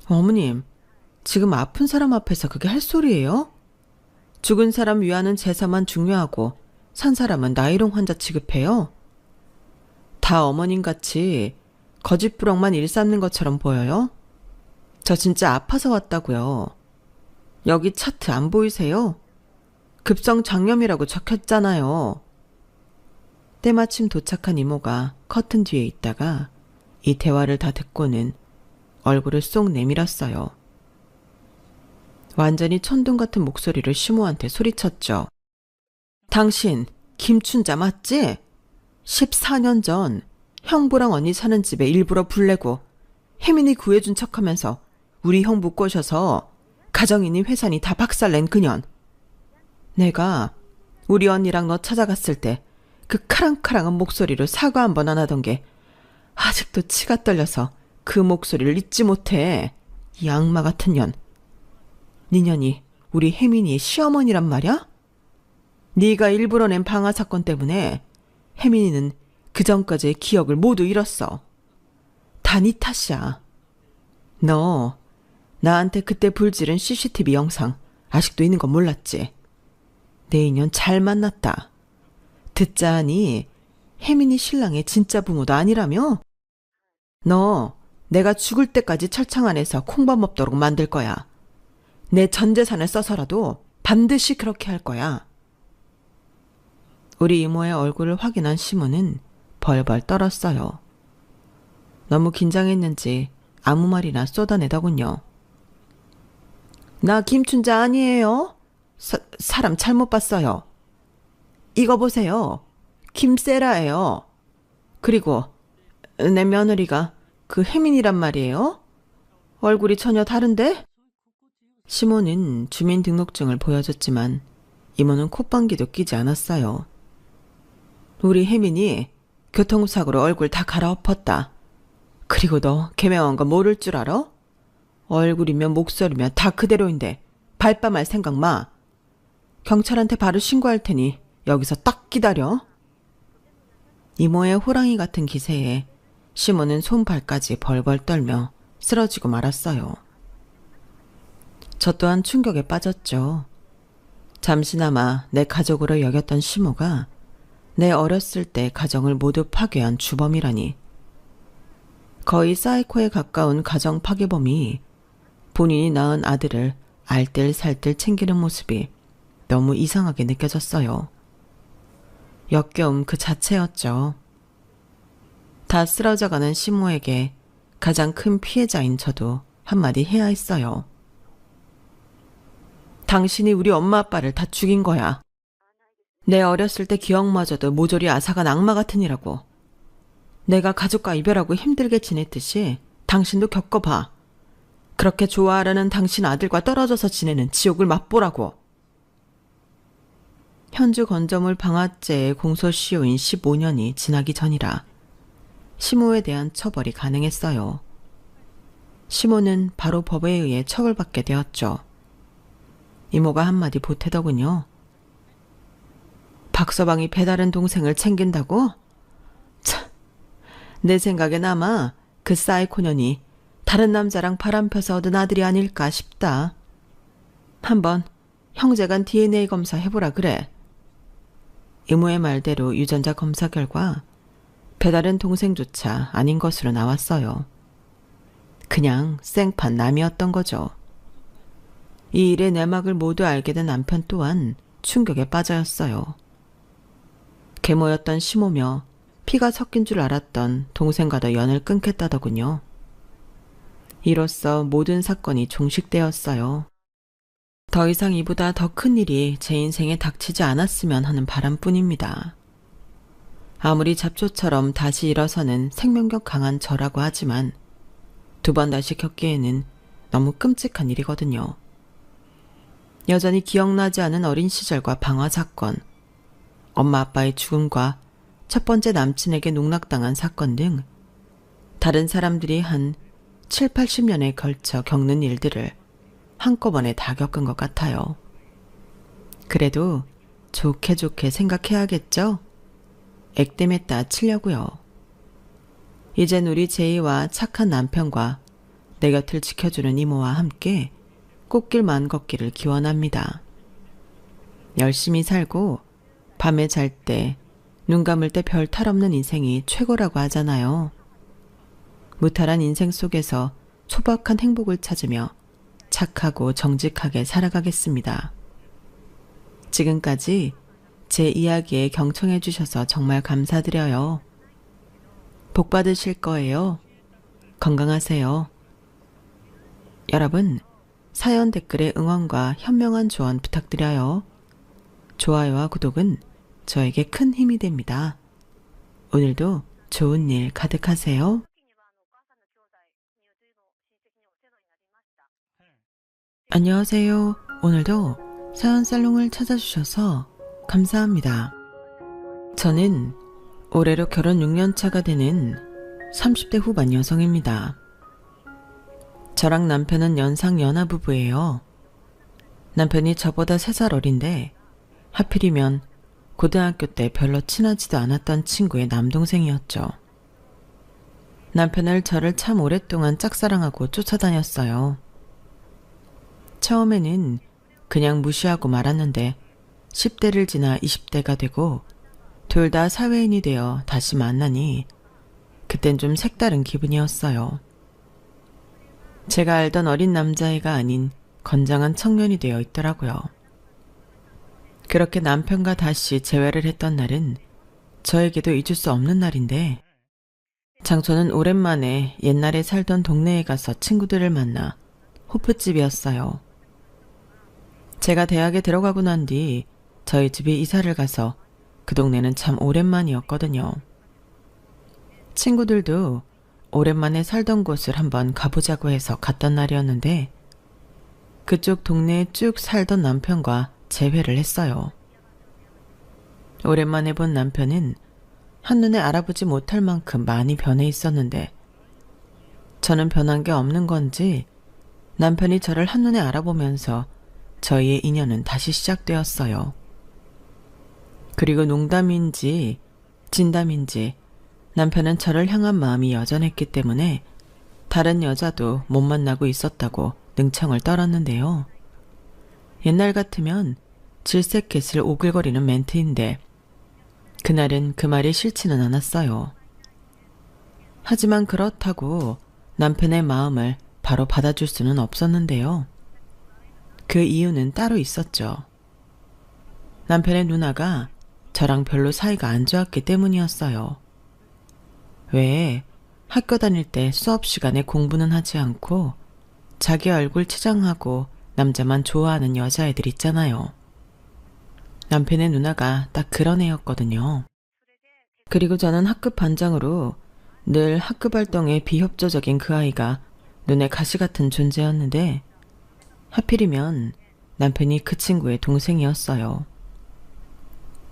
어머님, 지금 아픈 사람 앞에서 그게 할 소리예요? 죽은 사람 위하는 제사만 중요하고 산 사람은 나이롱 환자 취급해요? 다 어머님같이 거짓부렁만 일삼는 것처럼 보여요? 저 진짜 아파서 왔다고요. 여기 차트 안 보이세요? 급성 장염이라고 적혔잖아요. 때마침 도착한 이모가 커튼 뒤에 있다가 이 대화를 다 듣고는 얼굴을 쏙 내밀었어요. 완전히 천둥 같은 목소리를 시모한테 소리쳤죠. 당신 김춘자 맞지? 14년 전 형부랑 언니 사는 집에 일부러 불내고 혜민이 구해준 척하면서 우리 형부 꼬셔서 가정이니 회사니 다 박살낸 그년. 내가 우리 언니랑 너 찾아갔을 때 그 카랑카랑한 목소리로 사과 한 번 안 하던 게 아직도 치가 떨려서 그 목소리를 잊지 못해. 이 악마 같은 년. 니 년이 우리 혜민이의 시어머니란 말이야? 네가 일부러 낸 방화 사건 때문에 혜민이는 그전까지의 기억을 모두 잃었어. 다 네 탓이야. 너 나한테 그때 불지른 CCTV 영상 아직도 있는 건 몰랐지? 내 인연 잘 만났다. 듣자 하니 혜민이 신랑의 진짜 부모도 아니라며? 너 내가 죽을 때까지 철창 안에서 콩밥 먹도록 만들 거야. 내 전 재산을 써서라도 반드시 그렇게 할 거야. 우리 이모의 얼굴을 확인한 시모는 벌벌 떨었어요. 너무 긴장했는지 아무 말이나 쏟아내더군요. 나 김춘자 아니에요. 사람 잘못 봤어요. 이거 보세요. 김세라예요. 그리고 내 며느리가 그 혜민이란 말이에요. 얼굴이 전혀 다른데? 시모는 주민등록증을 보여줬지만 이모는 콧방귀도 끼지 않았어요. 우리 혜민이 교통사고로 얼굴 다 갈아엎었다. 그리고 너 개명한 거 모를 줄 알아? 얼굴이면 목소리면 다 그대로인데 발뺌할 생각 마. 경찰한테 바로 신고할 테니 여기서 딱 기다려. 이모의 호랑이 같은 기세에 시모는 손발까지 벌벌 떨며 쓰러지고 말았어요. 저 또한 충격에 빠졌죠. 잠시나마 내 가족으로 여겼던 시모가 내 어렸을 때 가정을 모두 파괴한 주범이라니. 거의 사이코에 가까운 가정 파괴범이 본인이 낳은 아들을 알뜰살뜰 챙기는 모습이 너무 이상하게 느껴졌어요. 역겨움 그 자체였죠. 다 쓰러져가는 시모에게 가장 큰 피해자인 저도 한마디 해야 했어요. 당신이 우리 엄마 아빠를 다 죽인 거야. 내 어렸을 때 기억마저도 모조리 앗아간 악마 같으니라고. 내가 가족과 이별하고 힘들게 지냈듯이 당신도 겪어봐. 그렇게 좋아하라는 당신 아들과 떨어져서 지내는 지옥을 맛보라고. 현주 건조물 방아죄의 공소시효인 15년이 지나기 전이라 시모에 대한 처벌이 가능했어요. 시모는 바로 법에 의해 처벌받게 되었죠. 이모가 한마디 보태더군요. 박서방이 배다른 동생을 챙긴다고? 참, 내 생각엔 아마 그 사이코년이 다른 남자랑 바람 펴서 얻은 아들이 아닐까 싶다. 한번 형제간 DNA 검사 해보라 그래. 이모의 말대로 유전자 검사 결과 배다른 동생조차 아닌 것으로 나왔어요. 그냥 생판 남이었던 거죠. 이 일의 내막을 모두 알게 된 남편 또한 충격에 빠져였어요. 계모였던 시모며 피가 섞인 줄 알았던 동생과도 연을 끊겠다더군요. 이로써 모든 사건이 종식되었어요. 더 이상 이보다 더 큰 일이 제 인생에 닥치지 않았으면 하는 바람뿐입니다. 아무리 잡초처럼 다시 일어서는 생명력 강한 저라고 하지만 2번 다시 겪기에는 너무 끔찍한 일이거든요. 여전히 기억나지 않은 어린 시절과 방화 사건, 엄마 아빠의 죽음과 첫 번째 남친에게 농락당한 사건 등 다른 사람들이 한 7, 80년에 걸쳐 겪는 일들을 한꺼번에 다 겪은 것 같아요. 그래도 좋게 좋게 생각해야겠죠? 액땜했다 치려고요. 이젠 우리 제이와 착한 남편과 내 곁을 지켜주는 이모와 함께 꽃길만 걷기를 기원합니다. 열심히 살고 밤에 잘 때, 눈 감을 때 별 탈 없는 인생이 최고라고 하잖아요. 무탈한 인생 속에서 소박한 행복을 찾으며 착하고 정직하게 살아가겠습니다. 지금까지 제 이야기에 경청해 주셔서 정말 감사드려요. 복 받으실 거예요. 건강하세요. 여러분, 사연 댓글에 응원과 현명한 조언 부탁드려요. 좋아요와 구독은 저에게 큰 힘이 됩니다. 오늘도 좋은 일 가득하세요. 안녕하세요. 오늘도 사연 살롱을 찾아주셔서 감사합니다. 저는 올해로 결혼 6년 차가 되는 30대 후반 여성입니다. 저랑 남편은 연상 연하 부부예요. 남편이 저보다 3살 어린데 하필이면 고등학교 때 별로 친하지도 않았던 친구의 남동생이었죠. 남편을 저를 참 오랫동안 짝사랑하고 쫓아다녔어요. 처음에는 그냥 무시하고 말았는데 10대를 지나 20대가 되고 둘 다 사회인이 되어 다시 만나니 그땐 좀 색다른 기분이었어요. 제가 알던 어린 남자애가 아닌 건장한 청년이 되어 있더라고요. 그렇게 남편과 다시 재회를 했던 날은 저에게도 잊을 수 없는 날인데 장소는 오랜만에 옛날에 살던 동네에 가서 친구들을 만나 호프집이었어요. 제가 대학에 들어가고 난 뒤 저희 집이 이사를 가서 그 동네는 참 오랜만이었거든요. 친구들도 오랜만에 살던 곳을 한번 가보자고 해서 갔던 날이었는데 그쪽 동네에 쭉 살던 남편과 재회를 했어요. 오랜만에 본 남편은 한눈에 알아보지 못할 만큼 많이 변해 있었는데 저는 변한 게 없는 건지 남편이 저를 한눈에 알아보면서 저희의 인연은 다시 시작되었어요. 그리고 농담인지 진담인지 남편은 저를 향한 마음이 여전했기 때문에 다른 여자도 못 만나고 있었다고 능청을 떨었는데요. 옛날 같으면 질색했을 오글거리는 멘트인데 그날은 그 말이 싫지는 않았어요. 하지만 그렇다고 남편의 마음을 바로 받아줄 수는 없었는데요. 그 이유는 따로 있었죠. 남편의 누나가 저랑 별로 사이가 안 좋았기 때문이었어요. 왜 학교 다닐 때 수업 시간에 공부는 하지 않고 자기 얼굴 치장하고 남자만 좋아하는 여자애들 있잖아요. 남편의 누나가 딱 그런 애였거든요. 그리고 저는 학급 반장으로 늘 학급 활동에 비협조적인 그 아이가 눈에 가시 같은 존재였는데 하필이면 남편이 그 친구의 동생이었어요.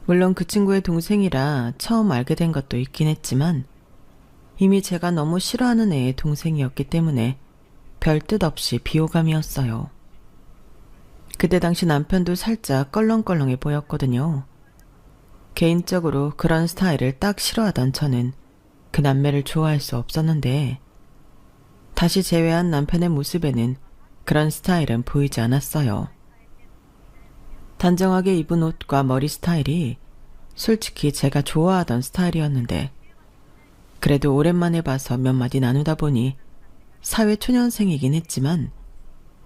물론 그 친구의 동생이라 처음 알게 된 것도 있긴 했지만 이미 제가 너무 싫어하는 애의 동생이었기 때문에 별 뜻 없이 비호감이었어요. 그때 당시 남편도 살짝 껄렁껄렁해 보였거든요. 개인적으로 그런 스타일을 딱 싫어하던 저는 그 남매를 좋아할 수 없었는데 다시 재회한 남편의 모습에는 그런 스타일은 보이지 않았어요. 단정하게 입은 옷과 머리 스타일이 솔직히 제가 좋아하던 스타일이었는데 그래도 오랜만에 봐서 몇 마디 나누다 보니 사회 초년생이긴 했지만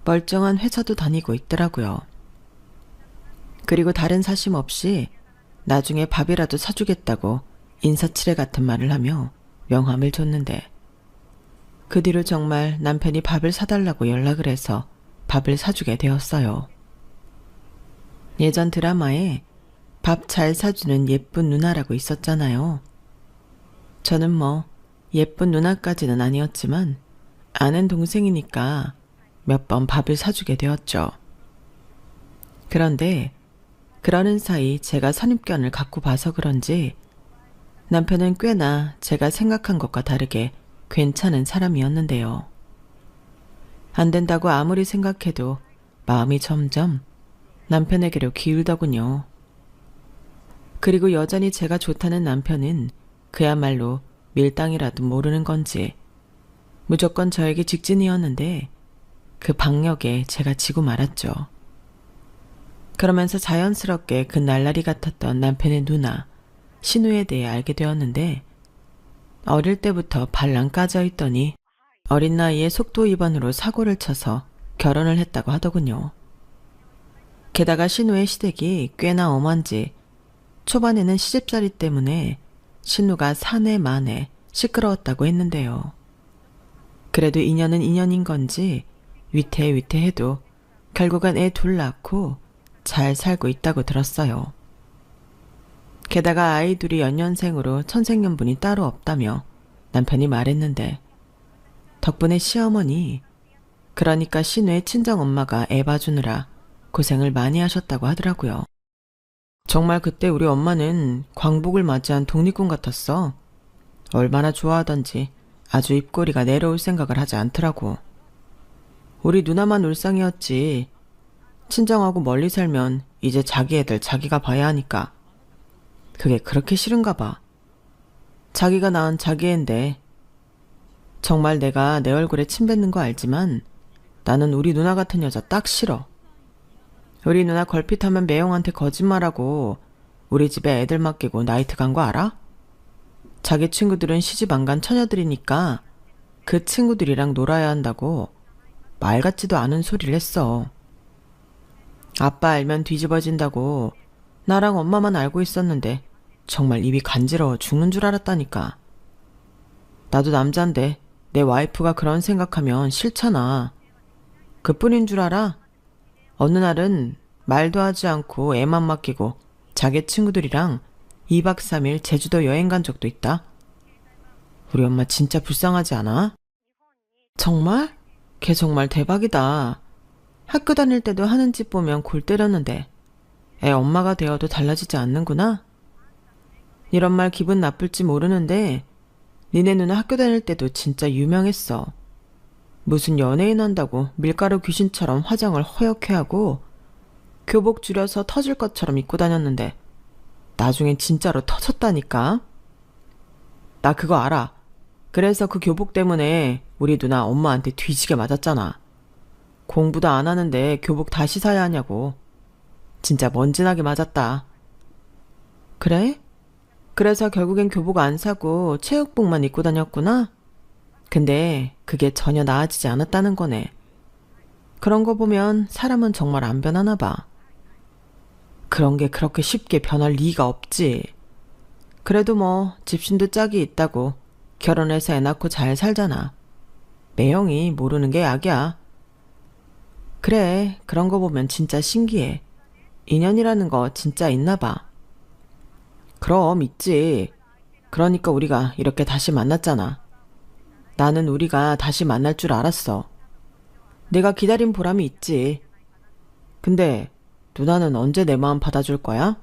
멀쩡한 회사도 다니고 있더라고요. 그리고 다른 사심 없이 나중에 밥이라도 사주겠다고 인사치레 같은 말을 하며 명함을 줬는데 그 뒤로 정말 남편이 밥을 사달라고 연락을 해서 밥을 사주게 되었어요. 예전 드라마에 밥 잘 사주는 예쁜 누나라고 있었잖아요. 저는 뭐 예쁜 누나까지는 아니었지만 아는 동생이니까 몇 번 밥을 사주게 되었죠. 그런데 그러는 사이 제가 선입견을 갖고 봐서 그런지 남편은 꽤나 제가 생각한 것과 다르게 괜찮은 사람이었는데요. 안 된다고 아무리 생각해도 마음이 점점 남편에게로 기울더군요. 그리고 여전히 제가 좋다는 남편은 그야말로 밀당이라도 모르는 건지 무조건 저에게 직진이었는데 그 박력에 제가 지고 말았죠. 그러면서 자연스럽게 그 날라리 같았던 남편의 누나, 신우에 대해 알게 되었는데 어릴 때부터 발랑 까져 있더니 어린 나이에 속도 위반으로 사고를 쳐서 결혼을 했다고 하더군요. 게다가 신우의 시댁이 꽤나 엄한지 초반에는 시집살이 때문에 신우가 사내 만에 시끄러웠다고 했는데요. 그래도 인연은 인연인 건지 위태위태해도 결국은 애 둘 낳고 잘 살고 있다고 들었어요. 게다가 아이 둘이 연년생으로 천생연분이 따로 없다며 남편이 말했는데 덕분에 시어머니, 그러니까 신우의 친정엄마가 애 봐주느라 고생을 많이 하셨다고 하더라고요. 정말 그때 우리 엄마는 광복을 맞이한 독립군 같았어. 얼마나 좋아하던지 아주 입꼬리가 내려올 생각을 하지 않더라고. 우리 누나만 울상이었지. 친정하고 멀리 살면 이제 자기 애들 자기가 봐야 하니까. 그게 그렇게 싫은가 봐. 자기가 낳은 자기 애인데. 정말 내가 내 얼굴에 침 뱉는 거 알지만 나는 우리 누나 같은 여자 딱 싫어. 우리 누나 걸핏하면 매형한테 거짓말하고 우리 집에 애들 맡기고 나이트 간 거 알아? 자기 친구들은 시집 안 간 처녀들이니까 그 친구들이랑 놀아야 한다고 말 같지도 않은 소리를 했어. 아빠 알면 뒤집어진다고 나랑 엄마만 알고 있었는데 정말 입이 간지러워 죽는 줄 알았다니까. 나도 남잔데 내 와이프가 그런 생각하면 싫잖아. 그뿐인 줄 알아? 어느 날은 말도 하지 않고 애만 맡기고 자기 친구들이랑 2박 3일 제주도 여행 간 적도 있다. 우리 엄마 진짜 불쌍하지 않아? 정말? 걔 정말 대박이다. 학교 다닐 때도 하는 짓 보면 골 때렸는데 애 엄마가 되어도 달라지지 않는구나? 이런 말 기분 나쁠지 모르는데 니네 누나 학교 다닐 때도 진짜 유명했어. 무슨 연예인 한다고 밀가루 귀신처럼 화장을 허옇게 하고 교복 줄여서 터질 것처럼 입고 다녔는데 나중엔 진짜로 터졌다니까. 나 그거 알아. 그래서 그 교복 때문에 우리 누나 엄마한테 뒤지게 맞았잖아. 공부도 안 하는데 교복 다시 사야 하냐고. 진짜 먼지나게 맞았다. 그래? 그래서 결국엔 교복 안 사고 체육복만 입고 다녔구나? 근데 그게 전혀 나아지지 않았다는 거네. 그런 거 보면 사람은 정말 안 변하나 봐. 그런 게 그렇게 쉽게 변할 리가 없지. 그래도 뭐 집신도 짝이 있다고 결혼해서 애 낳고 잘 살잖아. 매형이 모르는 게 약이야. 그래, 그런 거 보면 진짜 신기해. 인연이라는 거 진짜 있나 봐. 그럼 있지. 그러니까 우리가 이렇게 다시 만났잖아. 나는 우리가 다시 만날 줄 알았어. 내가 기다린 보람이 있지. 근데 누나는 언제 내 마음 받아줄 거야?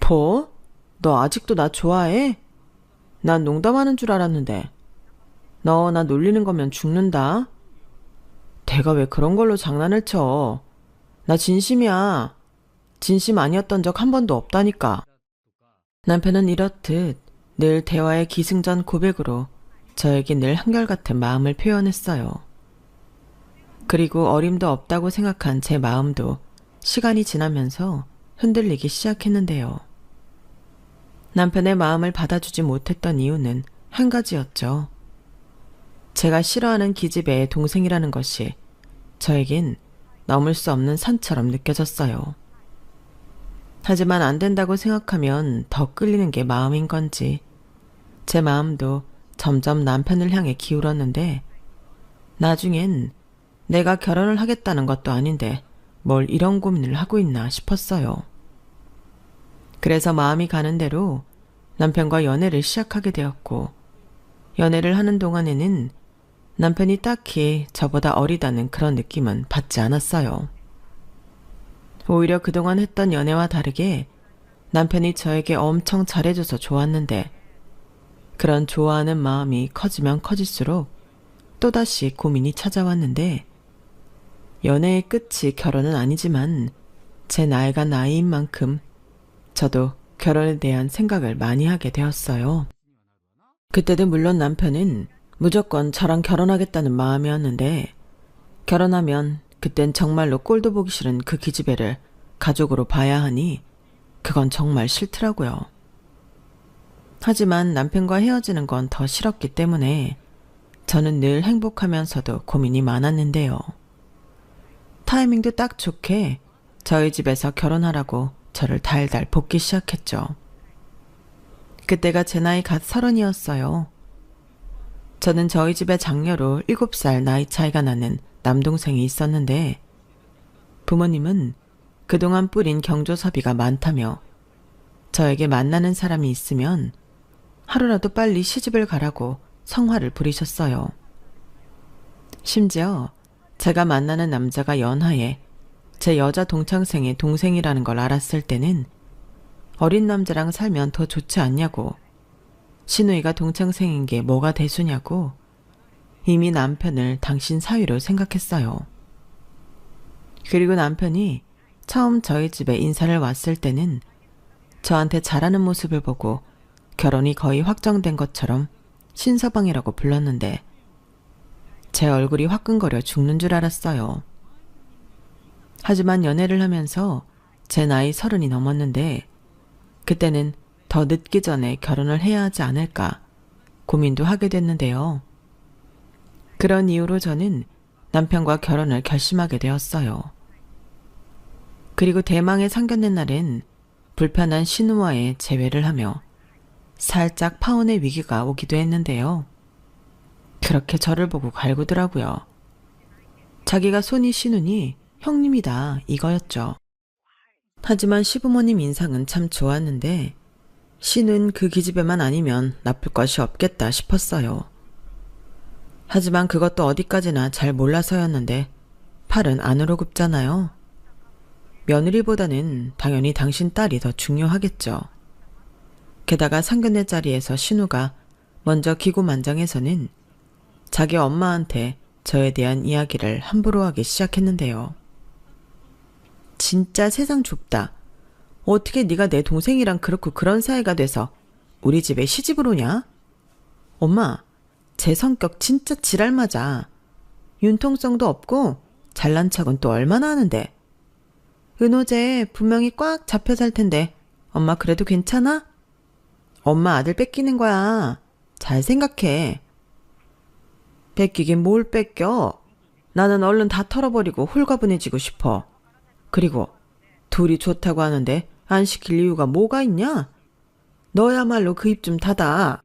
뭐? 너 아직도 나 좋아해? 난 농담하는 줄 알았는데. 너 나 놀리는 거면 죽는다. 내가 왜 그런 걸로 장난을 쳐. 나 진심이야. 진심 아니었던 적 한 번도 없다니까. 남편은 이렇듯 늘 대화의 기승전 고백으로 저에게 늘 한결같은 마음을 표현했어요. 그리고 어림도 없다고 생각한 제 마음도 시간이 지나면서 흔들리기 시작했는데요. 남편의 마음을 받아주지 못했던 이유는 한 가지였죠. 제가 싫어하는 기집애의 동생이라는 것이 저에겐 넘을 수 없는 산처럼 느껴졌어요. 하지만 안 된다고 생각하면 더 끌리는 게 마음인 건지 제 마음도 점점 남편을 향해 기울었는데 나중엔 내가 결혼을 하겠다는 것도 아닌데 뭘 이런 고민을 하고 있나 싶었어요. 그래서 마음이 가는 대로 남편과 연애를 시작하게 되었고 연애를 하는 동안에는 남편이 딱히 저보다 어리다는 그런 느낌은 받지 않았어요. 오히려 그동안 했던 연애와 다르게 남편이 저에게 엄청 잘해줘서 좋았는데 그런 좋아하는 마음이 커지면 커질수록 또다시 고민이 찾아왔는데 연애의 끝이 결혼은 아니지만 제 나이가 나이인 만큼 저도 결혼에 대한 생각을 많이 하게 되었어요. 그때도 물론 남편은 무조건 저랑 결혼하겠다는 마음이었는데 결혼하면 그땐 정말로 꼴도 보기 싫은 그 기집애를 가족으로 봐야 하니 그건 정말 싫더라고요. 하지만 남편과 헤어지는 건 더 싫었기 때문에 저는 늘 행복하면서도 고민이 많았는데요. 타이밍도 딱 좋게 저희 집에서 결혼하라고 저를 달달 볶기 시작했죠. 그때가 제 나이 갓 30이었어요. 저는 저희 집에 장녀로 7살 나이 차이가 나는 남동생이 있었는데 부모님은 그동안 뿌린 경조사비가 많다며 저에게 만나는 사람이 있으면 하루라도 빨리 시집을 가라고 성화를 부리셨어요. 심지어 제가 만나는 남자가 연하에 제 여자 동창생의 동생이라는 걸 알았을 때는 어린 남자랑 살면 더 좋지 않냐고, 시누이가 동창생인 게 뭐가 대수냐고 이미 남편을 당신 사위로 생각했어요. 그리고 남편이 처음 저희 집에 인사를 왔을 때는 저한테 잘하는 모습을 보고 결혼이 거의 확정된 것처럼 신서방이라고 불렀는데 제 얼굴이 화끈거려 죽는 줄 알았어요. 하지만 연애를 하면서 제 나이 30이 넘었는데 그때는 더 늦기 전에 결혼을 해야 하지 않을까 고민도 하게 됐는데요. 그런 이유로 저는 남편과 결혼을 결심하게 되었어요. 그리고 대망의 상견례 날엔 불편한 시누와의 재회를 하며 살짝 파혼의 위기가 오기도 했는데요. 그렇게 저를 보고 갈구더라고요. 자기가 손이 시누니 형님이다 이거였죠. 하지만 시부모님 인상은 참 좋았는데 시는 그 기집애만 아니면 나쁠 것이 없겠다 싶었어요. 하지만 그것도 어디까지나 잘 몰라서였는데 팔은 안으로 굽잖아요. 며느리보다는 당연히 당신 딸이 더 중요하겠죠. 게다가 상견례 자리에서 신우가 먼저 기고만장해서는 자기 엄마한테 저에 대한 이야기를 함부로 하기 시작했는데요. 진짜 세상 좁다. 어떻게 네가 내 동생이랑 그렇고 그런 사이가 돼서 우리 집에 시집을 오냐? 엄마, 제 성격 진짜 지랄 맞아. 융통성도 없고 잘난 척은 또 얼마나 하는데. 은호제 분명히 꽉 잡혀 살 텐데 엄마 그래도 괜찮아? 엄마 아들 뺏기는 거야. 잘 생각해. 뺏기긴 뭘 뺏겨. 나는 얼른 다 털어버리고 홀가분해지고 싶어. 그리고 둘이 좋다고 하는데 안 시킬 이유가 뭐가 있냐? 너야말로 그 입 좀 닫아.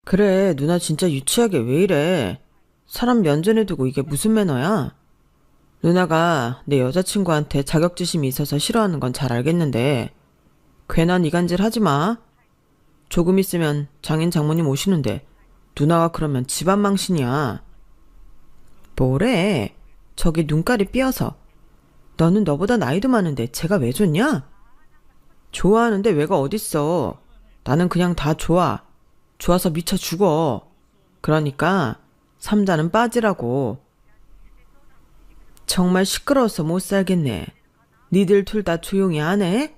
그래, 누나 진짜 유치하게 왜 이래. 사람 면전에 두고 이게 무슨 매너야? 누나가 내 여자친구한테 자격지심이 있어서 싫어하는 건 잘 알겠는데 괜한 이간질 하지 마. 조금 있으면 장인 장모님 오시는데 누나가 그러면 집안 망신이야. 뭐래? 저기 눈깔이 삐어서. 너는 너보다 나이도 많은데 제가 왜 좋냐? 좋아하는데 왜가 어딨어. 나는 그냥 다 좋아. 좋아서 미쳐 죽어. 그러니까 삼자는 빠지라고. 정말 시끄러워서 못 살겠네. 니들 둘 다 조용히 안 해?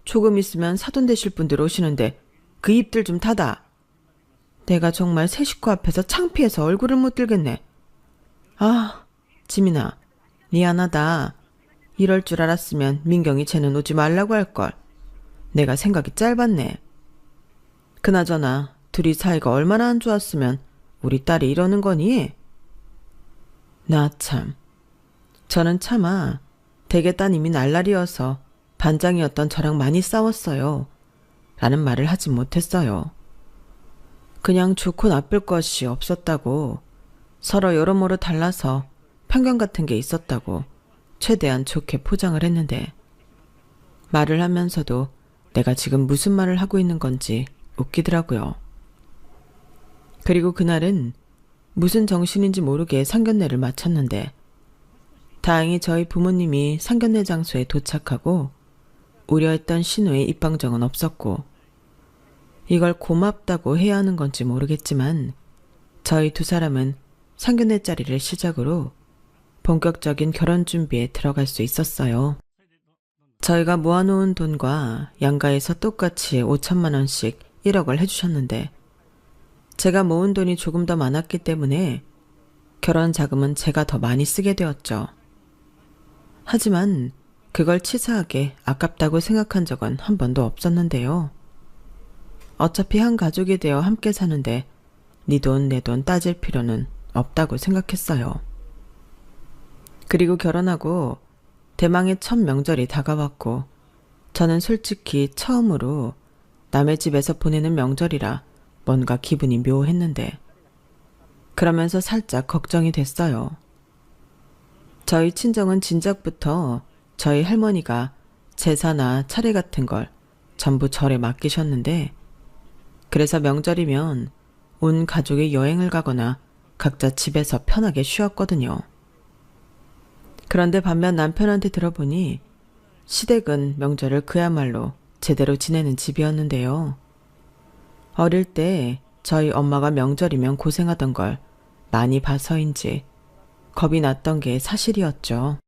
조금 있으면 사돈 되실 분들 오시는데 그 입들 좀 닫아. 내가 정말 새 식구 앞에서 창피해서 얼굴을 못 들겠네. 아, 지민아, 미안하다. 이럴 줄 알았으면 민경이 쟤는 오지 말라고 할걸. 내가 생각이 짧았네. 그나저나 둘이 사이가 얼마나 안 좋았으면 우리 딸이 이러는 거니? 나 참. 저는 차마 댁의 따님이 날라리여서 반장이었던 저랑 많이 싸웠어요. 라는 말을 하지 못했어요. 그냥 좋고 나쁠 것이 없었다고, 서로 여러모로 달라서 편견 같은 게 있었다고 최대한 좋게 포장을 했는데, 말을 하면서도 내가 지금 무슨 말을 하고 있는 건지 웃기더라고요. 그리고 그날은 무슨 정신인지 모르게 상견례를 마쳤는데, 다행히 저희 부모님이 상견례 장소에 도착하고 우려했던 신우의 입방정은 없었고, 이걸 고맙다고 해야 하는 건지 모르겠지만 저희 두 사람은 상견례 자리를 시작으로 본격적인 결혼 준비에 들어갈 수 있었어요. 저희가 모아놓은 돈과 양가에서 똑같이 5천만 원씩 1억을 해주셨는데, 제가 모은 돈이 조금 더 많았기 때문에 결혼 자금은 제가 더 많이 쓰게 되었죠. 하지만 그걸 치사하게 아깝다고 생각한 적은 한 번도 없었는데요. 어차피 한 가족이 되어 함께 사는데 네 돈 내 돈 따질 필요는 없다고 생각했어요. 그리고 결혼하고 대망의 첫 명절이 다가왔고, 저는 솔직히 처음으로 남의 집에서 보내는 명절이라 뭔가 기분이 묘했는데, 그러면서 살짝 걱정이 됐어요. 저희 친정은 진작부터 저희 할머니가 제사나 차례 같은 걸 전부 절에 맡기셨는데, 그래서 명절이면 온 가족이 여행을 가거나 각자 집에서 편하게 쉬었거든요. 그런데 반면 남편한테 들어보니 시댁은 명절을 그야말로 제대로 지내는 집이었는데요. 어릴 때 저희 엄마가 명절이면 고생하던 걸 많이 봐서인지 겁이 났던 게 사실이었죠.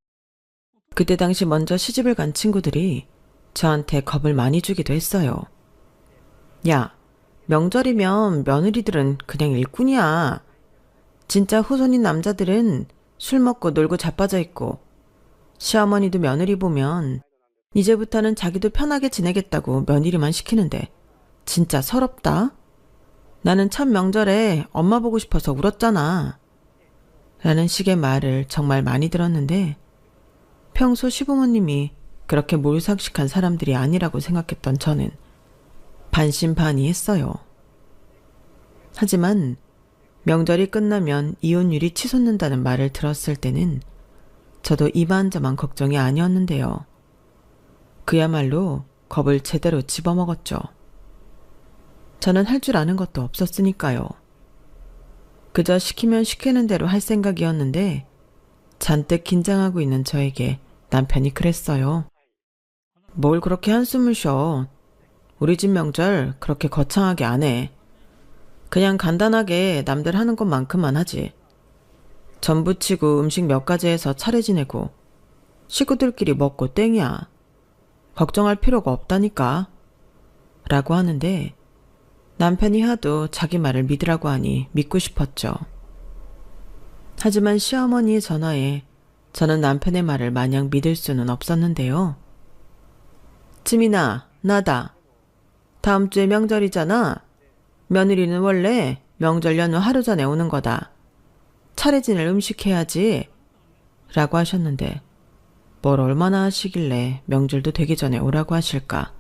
그때 당시 먼저 시집을 간 친구들이 저한테 겁을 많이 주기도 했어요. 야, 명절이면 며느리들은 그냥 일꾼이야. 진짜 후손인 남자들은 술 먹고 놀고 자빠져 있고, 시어머니도 며느리 보면 이제부터는 자기도 편하게 지내겠다고 며느리만 시키는데 진짜 서럽다. 나는 첫 명절에 엄마 보고 싶어서 울었잖아. 라는 식의 말을 정말 많이 들었는데, 평소 시부모님이 그렇게 몰상식한 사람들이 아니라고 생각했던 저는 반신반의했어요. 하지만 명절이 끝나면 이혼율이 치솟는다는 말을 들었을 때는 저도 이만저만 걱정이 아니었는데요. 그야말로 겁을 제대로 집어먹었죠. 저는 할 줄 아는 것도 없었으니까요. 그저 시키면 시키는 대로 할 생각이었는데, 잔뜩 긴장하고 있는 저에게 남편이 그랬어요. 뭘 그렇게 한숨을 쉬어. 우리 집 명절 그렇게 거창하게 안 해. 그냥 간단하게 남들 하는 것만큼만 하지. 전 부치고 음식 몇 가지 해서 차례 지내고 식구들끼리 먹고 땡이야. 걱정할 필요가 없다니까. 라고 하는데, 남편이 하도 자기 말을 믿으라고 하니 믿고 싶었죠. 하지만 시어머니의 전화에 저는 남편의 말을 마냥 믿을 수는 없었는데요. 지민아, 나다. 다음 주에 명절이잖아. 며느리는 원래 명절 연휴 하루 전에 오는 거다. 차례 지낼 음식 해야지. 라고 하셨는데, 뭘 얼마나 하시길래 명절도 되기 전에 오라고 하실까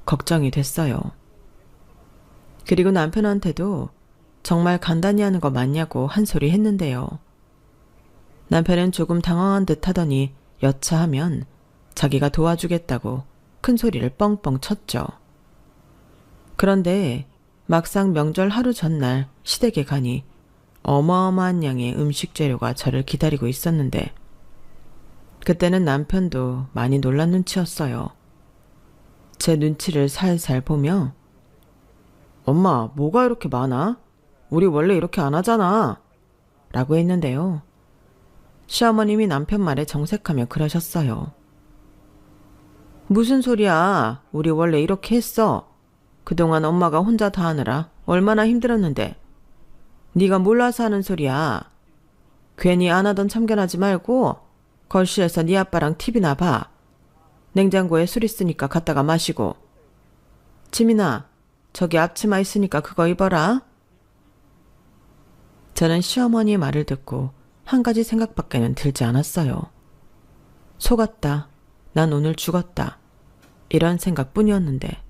걱정이 됐어요. 그리고 남편한테도 정말 간단히 하는 거 맞냐고 한 소리 했는데요. 남편은 조금 당황한 듯 하더니 여차하면 자기가 도와주겠다고 큰 소리를 뻥뻥 쳤죠. 그런데 막상 명절 하루 전날 시댁에 가니 어마어마한 양의 음식 재료가 저를 기다리고 있었는데, 그때는 남편도 많이 놀란 눈치였어요. 제 눈치를 살살 보며 엄마, 뭐가 이렇게 많아? 우리 원래 이렇게 안 하잖아. 라고 했는데요. 시어머님이 남편 말에 정색하며 그러셨어요. 무슨 소리야. 우리 원래 이렇게 했어. 그동안 엄마가 혼자 다 하느라 얼마나 힘들었는데. 네가 몰라서 하는 소리야. 괜히 안 하던 참견하지 말고 거실에서 네 아빠랑 TV나 봐. 냉장고에 술 있으니까 갖다가 마시고. 지민아, 저기 앞치마 있으니까 그거 입어라. 저는 시어머니의 말을 듣고 한 가지 생각밖에는 들지 않았어요. 속았다. 난 오늘 죽었다. 이런 생각뿐이었는데,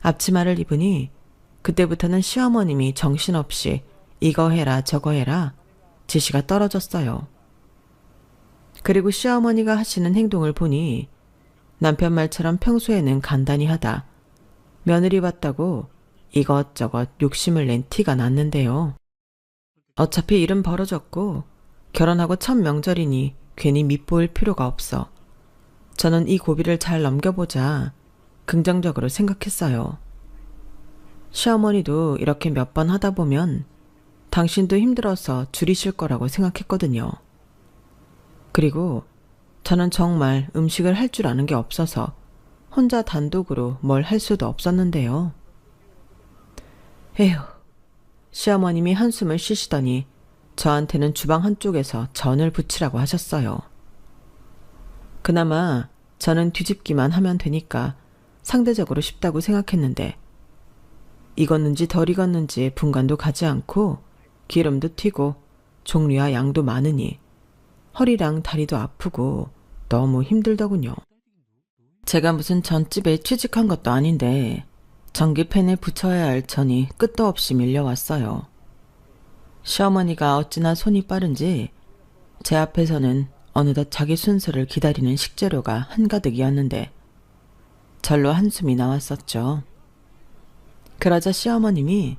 앞치마를 입으니 그때부터는 시어머님이 정신없이 이거 해라 저거 해라 지시가 떨어졌어요. 그리고 시어머니가 하시는 행동을 보니 남편 말처럼 평소에는 간단히 하다 며느리 봤다고 이것저것 욕심을 낸 티가 났는데요. 어차피 일은 벌어졌고 결혼하고 첫 명절이니 괜히 밉보일 필요가 없어. 저는 이 고비를 잘 넘겨보자 긍정적으로 생각했어요. 시어머니도 이렇게 몇 번 하다 보면 당신도 힘들어서 줄이실 거라고 생각했거든요. 그리고 저는 정말 음식을 할 줄 아는 게 없어서 혼자 단독으로 뭘 할 수도 없었는데요. 에휴, 시어머님이 한숨을 쉬시더니 저한테는 주방 한쪽에서 전을 부치라고 하셨어요. 그나마 저는 뒤집기만 하면 되니까 상대적으로 쉽다고 생각했는데 익었는지 덜 익었는지 분간도 가지 않고 기름도 튀고 종류와 양도 많으니 허리랑 다리도 아프고 너무 힘들더군요. 제가 무슨 전집에 취직한 것도 아닌데 전기팬에 붙여야 할 전이 끝도 없이 밀려왔어요. 시어머니가 어찌나 손이 빠른지 제 앞에서는 어느덧 자기 순서를 기다리는 식재료가 한가득이었는데 절로 한숨이 나왔었죠. 그러자 시어머님이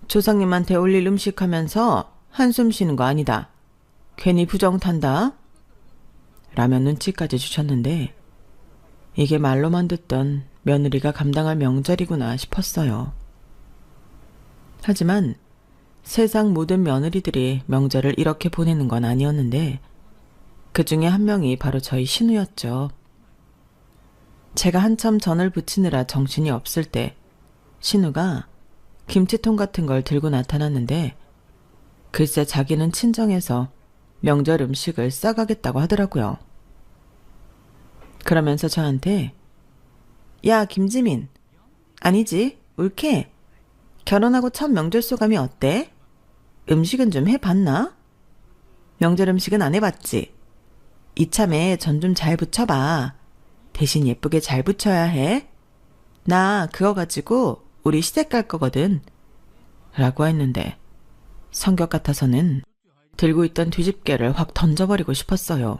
조상님한테 올릴 음식 하면서 한숨 쉬는 거 아니다. 괜히 부정 탄다. 라며 눈치까지 주셨는데 이게 말로만 듣던 며느리가 감당할 명절이구나 싶었어요. 하지만 세상 모든 며느리들이 명절을 이렇게 보내는 건 아니었는데 그 중에 한 명이 바로 저희 신우였죠. 제가 한참 전을 부치느라 정신이 없을 때 신우가 김치통 같은 걸 들고 나타났는데 글쎄 자기는 친정에서 명절 음식을 싸가겠다고 하더라고요. 그러면서 저한테 야 김지민 아니지 올케 결혼하고 첫 명절 소감이 어때? 음식은 좀 해봤나? 명절 음식은 안 해봤지? 이참에 전 좀 잘 부쳐봐. 대신 예쁘게 잘 부쳐야 해. 나 그거 가지고 우리 시댁 갈 거거든. 라고 했는데 성격 같아서는 들고 있던 뒤집개를 확 던져버리고 싶었어요.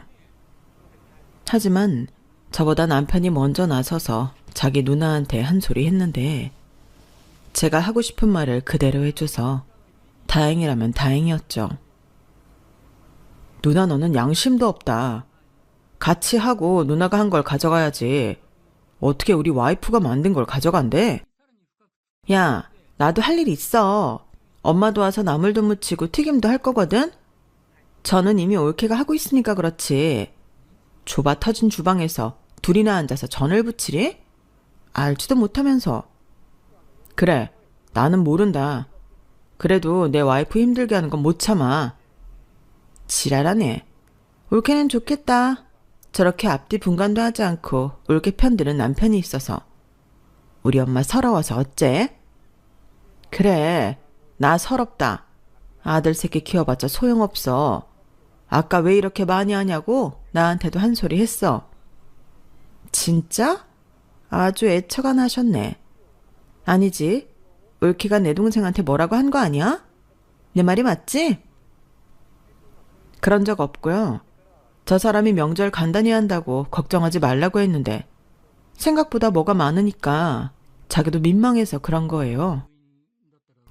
하지만 저보다 남편이 먼저 나서서 자기 누나한테 한 소리 했는데 제가 하고 싶은 말을 그대로 해줘서 다행이라면 다행이었죠. 누나 너는 양심도 없다. 같이 하고 누나가 한 걸 가져가야지. 어떻게 우리 와이프가 만든 걸 가져간대? 야, 나도 할 일 있어. 엄마도 와서 나물도 무치고 튀김도 할 거거든? 저는 이미 올케가 하고 있으니까 그렇지. 좁아 터진 주방에서 둘이나 앉아서 전을 부치리? 알지도 못하면서. 그래, 나는 모른다. 그래도 내 와이프 힘들게 하는 건 못 참아. 지랄하네. 올케는 좋겠다. 저렇게 앞뒤 분간도 하지 않고 올케 편드는 남편이 있어서. 우리 엄마 서러워서 어째? 그래, 나 서럽다. 아들 새끼 키워봤자 소용없어. 아까 왜 이렇게 많이 하냐고 나한테도 한 소리 했어. 진짜? 아주 애처가 나셨네. 아니지, 올케가 내 동생한테 뭐라고 한 거 아니야? 내 말이 맞지? 그런 적 없고요. 저 사람이 명절 간단히 한다고 걱정하지 말라고 했는데 생각보다 뭐가 많으니까 자기도 민망해서 그런 거예요.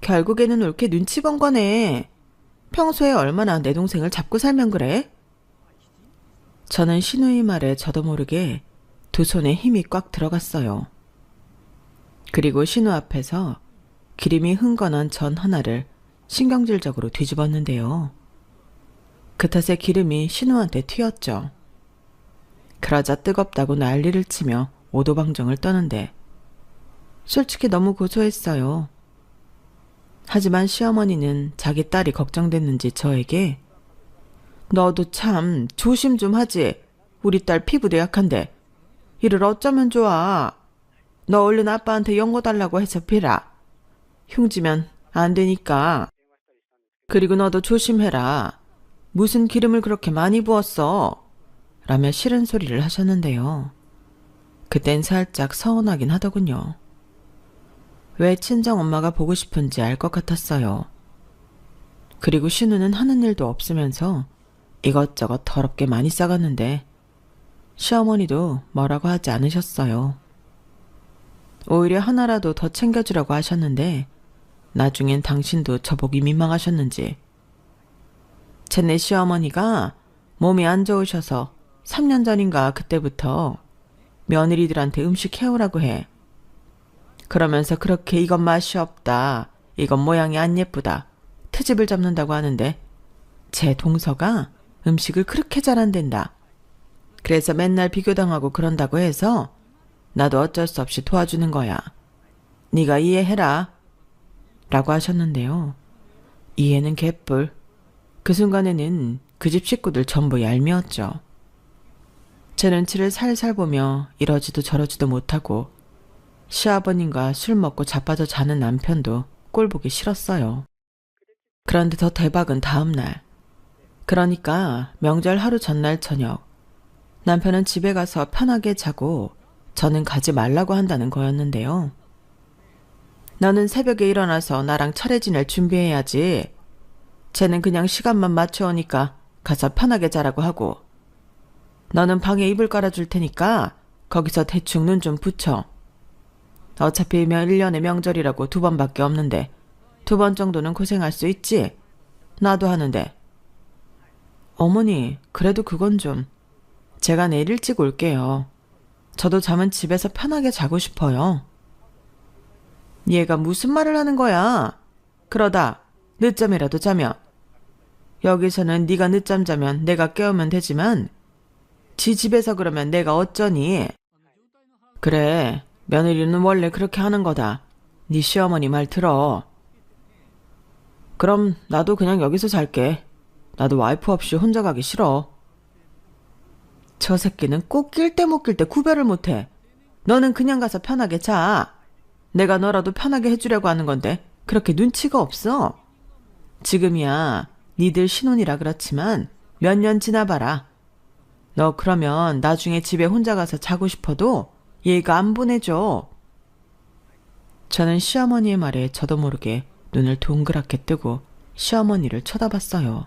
결국에는 올케 눈치 본 거네. 평소에 얼마나 내 동생을 잡고 살면 그래? 저는 신우의 말에 저도 모르게 두 손에 힘이 꽉 들어갔어요. 그리고 신우 앞에서 기름이 흥건한 전 하나를 신경질적으로 뒤집었는데요. 그 탓에 기름이 신우한테 튀었죠. 그러자 뜨겁다고 난리를 치며 오도방정을 떠는데 솔직히 너무 고소했어요. 하지만 시어머니는 자기 딸이 걱정됐는지 저에게 너도 참 조심 좀 하지. 우리 딸 피부도 약한데 이를 어쩌면 좋아. 너 얼른 아빠한테 연고 달라고 해서 빌라. 흉지면 안 되니까. 그리고 너도 조심해라. 무슨 기름을 그렇게 많이 부었어? 라며 싫은 소리를 하셨는데요. 그땐 살짝 서운하긴 하더군요. 왜 친정엄마가 보고 싶은지 알 것 같았어요. 그리고 신우는 하는 일도 없으면서 이것저것 더럽게 많이 싸갔는데 시어머니도 뭐라고 하지 않으셨어요. 오히려 하나라도 더 챙겨주라고 하셨는데 나중엔 당신도 저보기 민망하셨는지 쟤네 시어머니가 몸이 안 좋으셔서 3년 전인가 그때부터 며느리들한테 음식 해오라고 해. 그러면서 그렇게 이건 맛이 없다, 이건 모양이 안 예쁘다 트집을 잡는다고 하는데 제 동서가 음식을 그렇게 잘 안 된다. 그래서 맨날 비교당하고 그런다고 해서 나도 어쩔 수 없이 도와주는 거야. 네가 이해해라 라고 하셨는데요. 이해는 개뿔. 그 순간에는 그 집 식구들 전부 얄미웠죠. 제 눈치를 살살 보며 이러지도 저러지도 못하고 시아버님과 술 먹고 자빠져 자는 남편도 꼴보기 싫었어요. 그런데 더 대박은 다음날, 그러니까 명절 하루 전날 저녁, 남편은 집에 가서 편하게 자고 저는 가지 말라고 한다는 거였는데요. 너는 새벽에 일어나서 나랑 차례 지낼 준비해야지. 쟤는 그냥 시간만 맞춰오니까 가서 편하게 자라고 하고, 너는 방에 이불 깔아줄 테니까 거기서 대충 눈 좀 붙여. 어차피 1년에 명절이라고 2번밖에 없는데 2번 정도는 고생할 수 있지. 나도 하는데. 어머니, 그래도 그건 좀. 제가 내일 일찍 올게요. 저도 잠은 집에서 편하게 자고 싶어요. 얘가 무슨 말을 하는 거야? 그러다 늦잠이라도 자면. 여기서는 네가 늦잠 자면 내가 깨우면 되지만 지 집에서 그러면 내가 어쩌니? 그래, 며느리는 원래 그렇게 하는 거다. 네 시어머니 말 들어. 그럼 나도 그냥 여기서 잘게. 나도 와이프 없이 혼자 가기 싫어. 저 새끼는 꼭 낄 때 못 낄 때 구별을 못해. 너는 그냥 가서 편하게 자. 내가 너라도 편하게 해주려고 하는 건데 그렇게 눈치가 없어. 지금이야 니들 신혼이라 그렇지만 몇 년 지나봐라. 너 그러면 나중에 집에 혼자 가서 자고 싶어도 얘가 안 보내줘. 저는 시어머니의 말에 저도 모르게 눈을 동그랗게 뜨고 시어머니를 쳐다봤어요.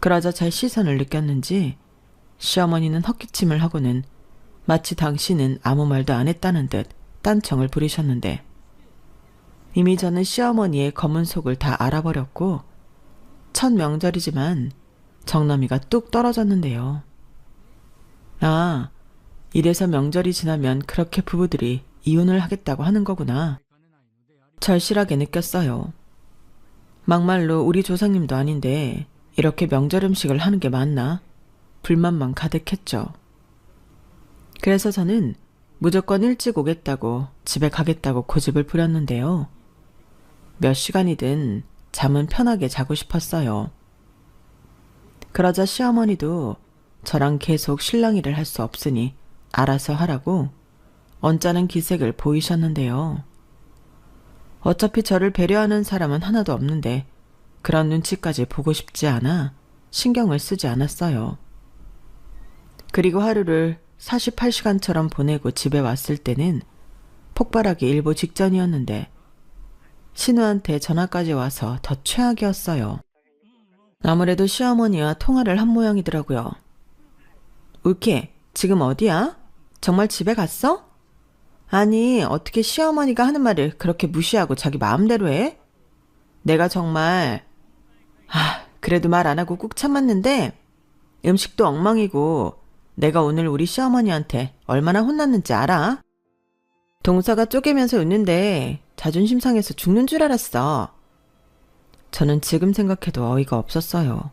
그러자 제 시선을 느꼈는지 시어머니는 헛기침을 하고는 마치 당신은 아무 말도 안 했다는 듯 딴청을 부리셨는데 이미 저는 시어머니의 검은 속을 다 알아버렸고 첫 명절이지만 정남이가 뚝 떨어졌는데요. 아, 이래서 명절이 지나면 그렇게 부부들이 이혼을 하겠다고 하는 거구나. 절실하게 느꼈어요. 막말로 우리 조상님도 아닌데 이렇게 명절 음식을 하는 게 맞나? 불만만 가득했죠. 그래서 저는 무조건 일찍 오겠다고 집에 가겠다고 고집을 부렸는데요. 몇 시간이든 잠은 편하게 자고 싶었어요. 그러자 시어머니도 저랑 계속 실랑이를 할 수 없으니 알아서 하라고 언짢은 기색을 보이셨는데요. 어차피 저를 배려하는 사람은 하나도 없는데 그런 눈치까지 보고 싶지 않아 신경을 쓰지 않았어요. 그리고 하루를 48시간처럼 보내고 집에 왔을 때는 폭발하기 일보 직전이었는데 신우한테 전화까지 와서 더 최악이었어요. 아무래도 시어머니와 통화를 한 모양이더라고요. 울케, 지금 어디야? 정말 집에 갔어? 아니, 어떻게 시어머니가 하는 말을 그렇게 무시하고 자기 마음대로 해? 내가 정말 그래도 말 안 하고 꾹 참았는데 음식도 엉망이고 내가 오늘 우리 시어머니한테 얼마나 혼났는지 알아? 동서가 쪼개면서 웃는데 자존심 상해서 죽는 줄 알았어. 저는 지금 생각해도 어이가 없었어요.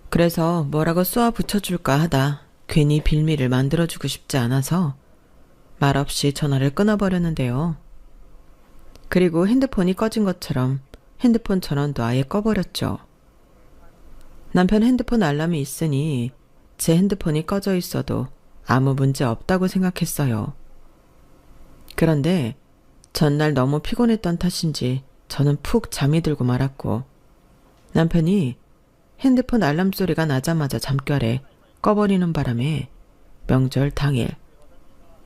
그래서 뭐라고 쏘아 붙여줄까 하다 괜히 빌미를 만들어주고 싶지 않아서 말없이 전화를 끊어버렸는데요. 그리고 핸드폰이 꺼진 것처럼 핸드폰 전원도 아예 꺼버렸죠. 남편 핸드폰 알람이 있으니 제 핸드폰이 꺼져 있어도 아무 문제 없다고 생각했어요. 그런데 전날 너무 피곤했던 탓인지 저는 푹 잠이 들고 말았고 남편이 핸드폰 알람 소리가 나자마자 잠결에 꺼버리는 바람에 명절 당일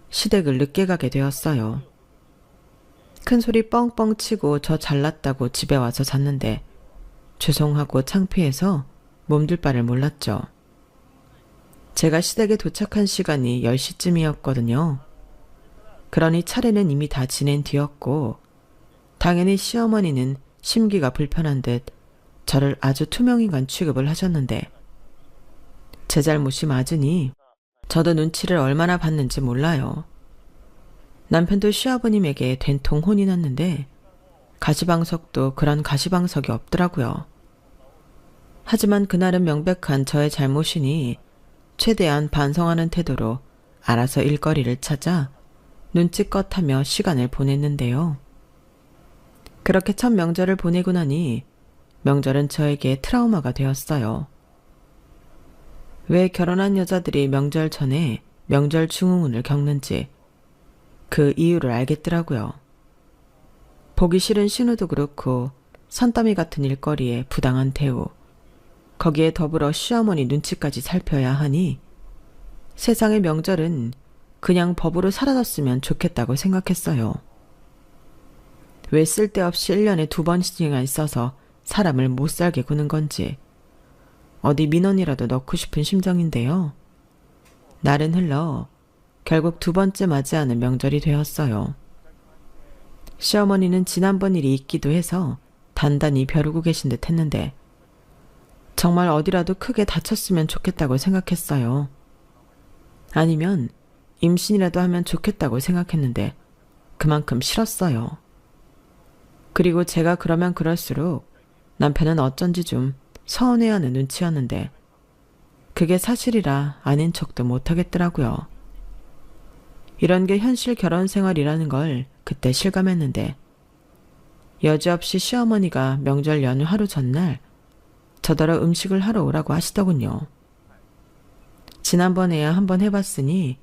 시댁을 늦게 가게 되었어요. 큰 소리 뻥뻥 치고 저 잘났다고 집에 와서 잤는데 죄송하고 창피해서 몸둘 바를 몰랐죠. 제가 시댁에 도착한 시간이 10시쯤이었거든요. 그러니 차례는 이미 다 지낸 뒤였고 당연히 시어머니는 심기가 불편한 듯 저를 아주 투명인간 취급을 하셨는데 제 잘못이 맞으니 저도 눈치를 얼마나 봤는지 몰라요. 남편도 시아버님에게 된통 혼이 났는데 가시방석도 그런 가시방석이 없더라고요. 하지만 그날은 명백한 저의 잘못이니 최대한 반성하는 태도로 알아서 일거리를 찾아 눈치껏 하며 시간을 보냈는데요. 그렇게 첫 명절을 보내고 나니 명절은 저에게 트라우마가 되었어요. 왜 결혼한 여자들이 명절 전에 명절 증후군을 겪는지 그 이유를 알겠더라고요. 보기 싫은 신우도 그렇고 산더미 같은 일거리에 부당한 대우, 거기에 더불어 시어머니 눈치까지 살펴야 하니 세상의 명절은 그냥 법으로 사라졌으면 좋겠다고 생각했어요. 왜 쓸데없이 1년에 2번씩이나 있어서 사람을 못 살게 구는 건지 어디 민원이라도 넣고 싶은 심정인데요. 날은 흘러 결국 2번째 맞이하는 명절이 되었어요. 시어머니는 지난번 일이 있기도 해서 단단히 벼르고 계신 듯 했는데 정말 어디라도 크게 다쳤으면 좋겠다고 생각했어요. 아니면 임신이라도 하면 좋겠다고 생각했는데 그만큼 싫었어요. 그리고 제가 그러면 그럴수록 남편은 어쩐지 좀 서운해하는 눈치였는데 그게 사실이라 아닌 척도 못하겠더라고요. 이런 게 현실 결혼 생활이라는 걸 그때 실감했는데 여지없이 시어머니가 명절 연휴 하루 전날 저더러 음식을 하러 오라고 하시더군요. 지난번에야 한번 해봤으니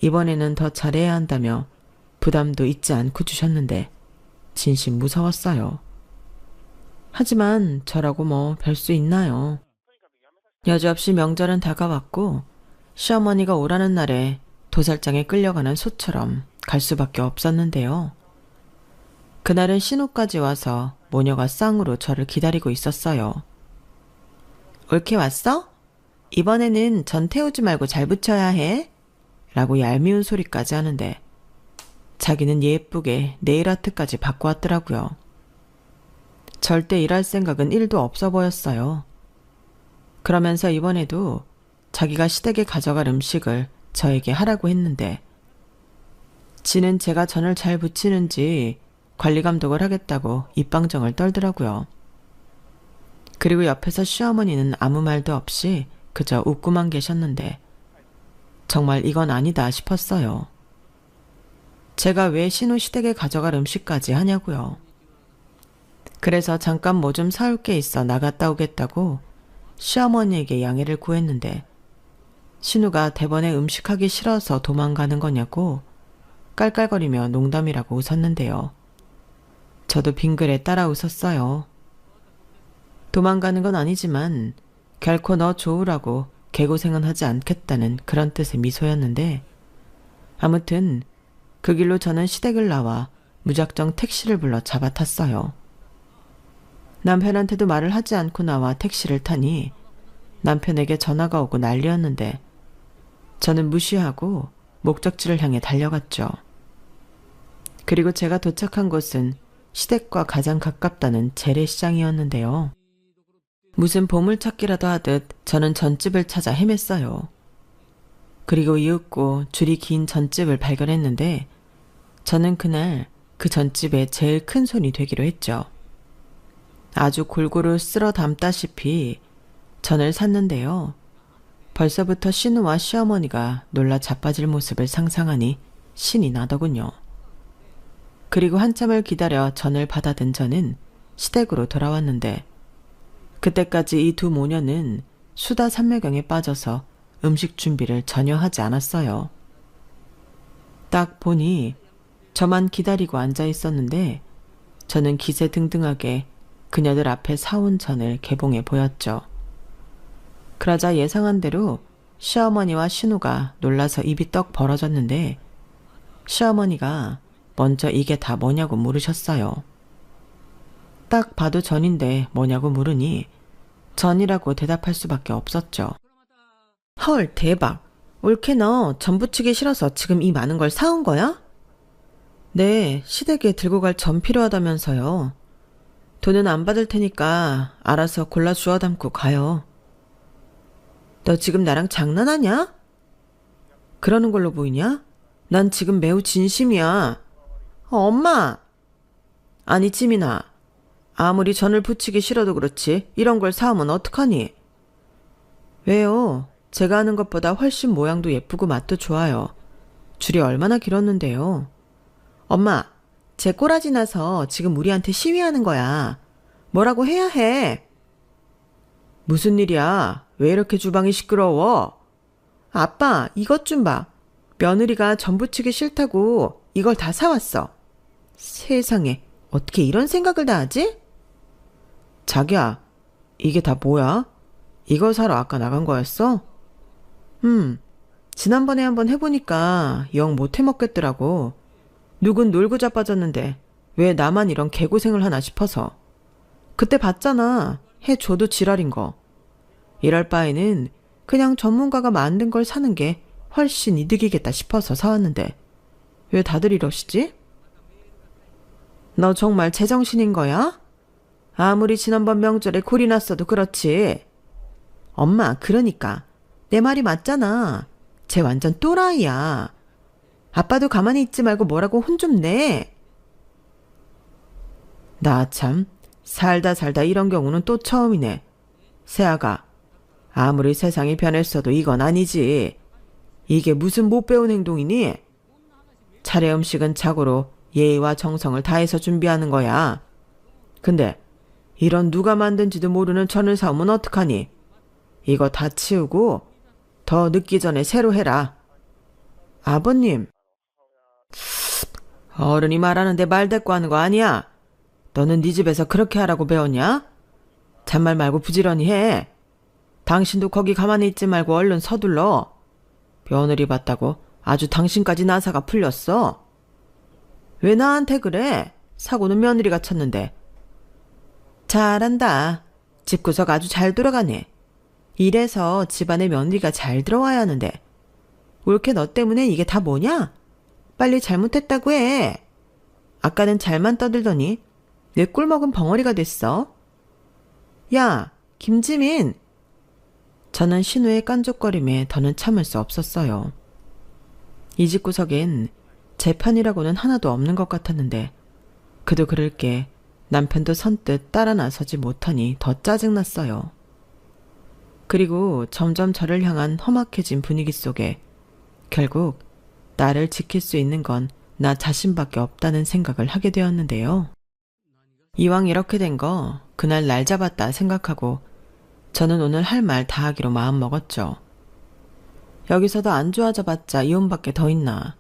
이번에는 더 잘해야 한다며 부담도 잊지 않고 주셨는데 진심 무서웠어요. 하지만 저라고 뭐 별 수 있나요. 여지없이 명절은 다가왔고 시어머니가 오라는 날에 도살장에 끌려가는 소처럼 갈 수밖에 없었는데요. 그날은 신우까지 와서 모녀가 쌍으로 저를 기다리고 있었어요. 옳게 왔어? 이번에는 전 태우지 말고 잘 붙여야 해. 라고 얄미운 소리까지 하는데 자기는 예쁘게 네일아트까지 받고 왔더라고요. 절대 일할 생각은 1도 없어 보였어요. 그러면서 이번에도 자기가 시댁에 가져갈 음식을 저에게 하라고 했는데 지는 제가 전을 잘 붙이는지 관리 감독을 하겠다고 입방정을 떨더라고요. 그리고 옆에서 시어머니는 아무 말도 없이 그저 웃고만 계셨는데 정말 이건 아니다 싶었어요. 제가 왜 신우 시댁에 가져갈 음식까지 하냐고요. 그래서 잠깐 뭐 좀 사올 게 있어 나갔다 오겠다고 시어머니에게 양해를 구했는데 신우가 대번에 음식하기 싫어서 도망가는 거냐고 깔깔거리며 농담이라고 웃었는데요. 저도 빙그레 따라 웃었어요. 도망가는 건 아니지만 결코 너 좋으라고 개고생은 하지 않겠다는 그런 뜻의 미소였는데 아무튼 그 길로 저는 시댁을 나와 무작정 택시를 불러 잡아탔어요. 남편한테도 말을 하지 않고 나와 택시를 타니 남편에게 전화가 오고 난리였는데 저는 무시하고 목적지를 향해 달려갔죠. 그리고 제가 도착한 곳은 시댁과 가장 가깝다는 재래시장이었는데요. 무슨 보물찾기라도 하듯 저는 전집을 찾아 헤맸어요. 그리고 이윽고 줄이 긴 전집을 발견했는데 저는 그날 그 전집의 제일 큰 손이 되기로 했죠. 아주 골고루 쓸어 담다시피 전을 샀는데요. 벌써부터 신우와 시어머니가 놀라 자빠질 모습을 상상하니 신이 나더군요. 그리고 한참을 기다려 전을 받아든 저는 시댁으로 돌아왔는데 그때까지 이 두 모녀는 수다 산매경에 빠져서 음식 준비를 전혀 하지 않았어요. 딱 보니 저만 기다리고 앉아 있었는데 저는 기세등등하게 그녀들 앞에 사온 전을 개봉해 보였죠. 그러자 예상한 대로 시어머니와 신우가 놀라서 입이 떡 벌어졌는데 시어머니가 먼저 이게 다 뭐냐고 물으셨어요. 딱 봐도 전인데 뭐냐고 물으니 전이라고 대답할 수밖에 없었죠. 헐, 대박. 올케 너 전 부치기 싫어서 지금 이 많은 걸 사온 거야? 네, 시댁에 들고 갈 전 필요하다면서요. 돈은 안 받을 테니까 알아서 골라 주워 담고 가요. 너 지금 나랑 장난하냐? 그러는 걸로 보이냐? 난 지금 매우 진심이야. 엄마! 아니, 찌민아. 아무리 전을 부치기 싫어도 그렇지 이런 걸 사오면 어떡하니? 왜요? 제가 하는 것보다 훨씬 모양도 예쁘고 맛도 좋아요. 줄이 얼마나 길었는데요. 엄마, 제 꼬라지 나서 지금 우리한테 시위하는 거야. 뭐라고 해야 해. 무슨 일이야? 왜 이렇게 주방이 시끄러워? 아빠, 이것 좀 봐. 며느리가 전 부치기 싫다고 이걸 다 사왔어. 세상에, 어떻게 이런 생각을 다 하지? 자기야, 이게 다 뭐야? 이걸 사러 아까 나간 거였어? 지난번에 한번 해보니까 영 못 해먹겠더라고. 누군 놀고 자빠졌는데 왜 나만 이런 개고생을 하나 싶어서. 그때 봤잖아. 해줘도 지랄인 거. 이럴 바에는 그냥 전문가가 만든 걸 사는 게 훨씬 이득이겠다 싶어서 사왔는데 왜 다들 이러시지? 너 정말 제정신인 거야? 아무리 지난번 명절에 골이 났어도 그렇지. 엄마, 그러니까 내 말이 맞잖아. 쟤 완전 또라이야. 아빠도 가만히 있지 말고 뭐라고 혼 좀 내. 나 참, 살다 이런 경우는 또 처음이네. 세아가, 아무리 세상이 변했어도 이건 아니지. 이게 무슨 못 배운 행동이니? 차례 음식은 자고로 예의와 정성을 다해서 준비하는 거야. 근데 이런 누가 만든지도 모르는 전을 사오면 어떡하니? 이거 다 치우고 더 늦기 전에 새로 해라. 아버님. 어른이 말하는데 말대꾸 하는 거 아니야. 너는 네 집에서 그렇게 하라고 배웠냐? 잔말 말고 부지런히 해. 당신도 거기 가만히 있지 말고 얼른 서둘러. 며느리 봤다고 아주 당신까지 나사가 풀렸어. 왜 나한테 그래? 사고는 며느리가 쳤는데. 잘한다. 집구석 아주 잘 돌아가네. 이래서 집안에 며느리가 잘 들어와야 하는데. 올케 너 때문에 이게 다 뭐냐? 빨리 잘못했다고 해. 아까는 잘만 떠들더니 내 꿀 먹은 벙어리가 됐어. 야, 김지민. 저는 신우의 깐족거림에 더는 참을 수 없었어요. 이 집구석엔 제 편이라고는 하나도 없는 것 같았는데 그도 그럴 게 남편도 선뜻 따라 나서지 못하니 더 짜증났어요. 그리고 점점 저를 향한 험악해진 분위기 속에 결국 나를 지킬 수 있는 건 나 자신밖에 없다는 생각을 하게 되었는데요. 이왕 이렇게 된 거 그날 날 잡았다 생각하고 저는 오늘 할 말 다 하기로 마음먹었죠. 여기서도 안 좋아져봤자 이혼밖에 더 있나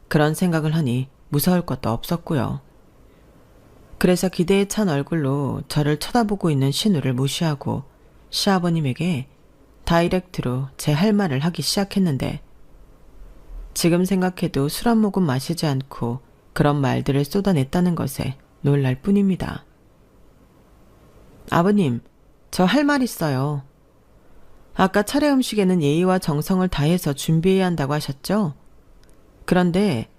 그런 생각을 하니 무서울 것도 없었고요. 그래서 기대에 찬 얼굴로 저를 쳐다보고 있는 신우를 무시하고 시아버님에게 다이렉트로 제 할 말을 하기 시작했는데 지금 생각해도 술 한 모금 마시지 않고 그런 말들을 쏟아냈다는 것에 놀랄 뿐입니다. 아버님, 저 할 말 있어요. 아까 차례 음식에는 예의와 정성을 다해서 준비해야 한다고 하셨죠? 그런데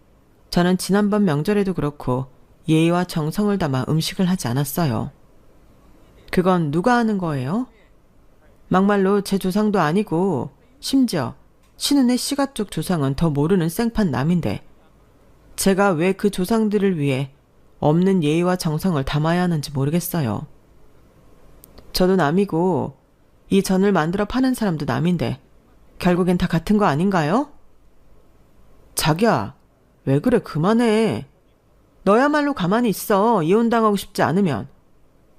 저는 지난번 명절에도 그렇고 예의와 정성을 담아 음식을 하지 않았어요. 그건 누가 하는 거예요? 막말로 제 조상도 아니고 심지어 신은의 시가 쪽 조상은 더 모르는 생판 남인데 제가 왜 그 조상들을 위해 없는 예의와 정성을 담아야 하는지 모르겠어요. 저도 남이고 이 전을 만들어 파는 사람도 남인데 결국엔 다 같은 거 아닌가요? 자기야, 왜 그래? 그만해. 너야말로 가만히 있어. 이혼당하고 싶지 않으면.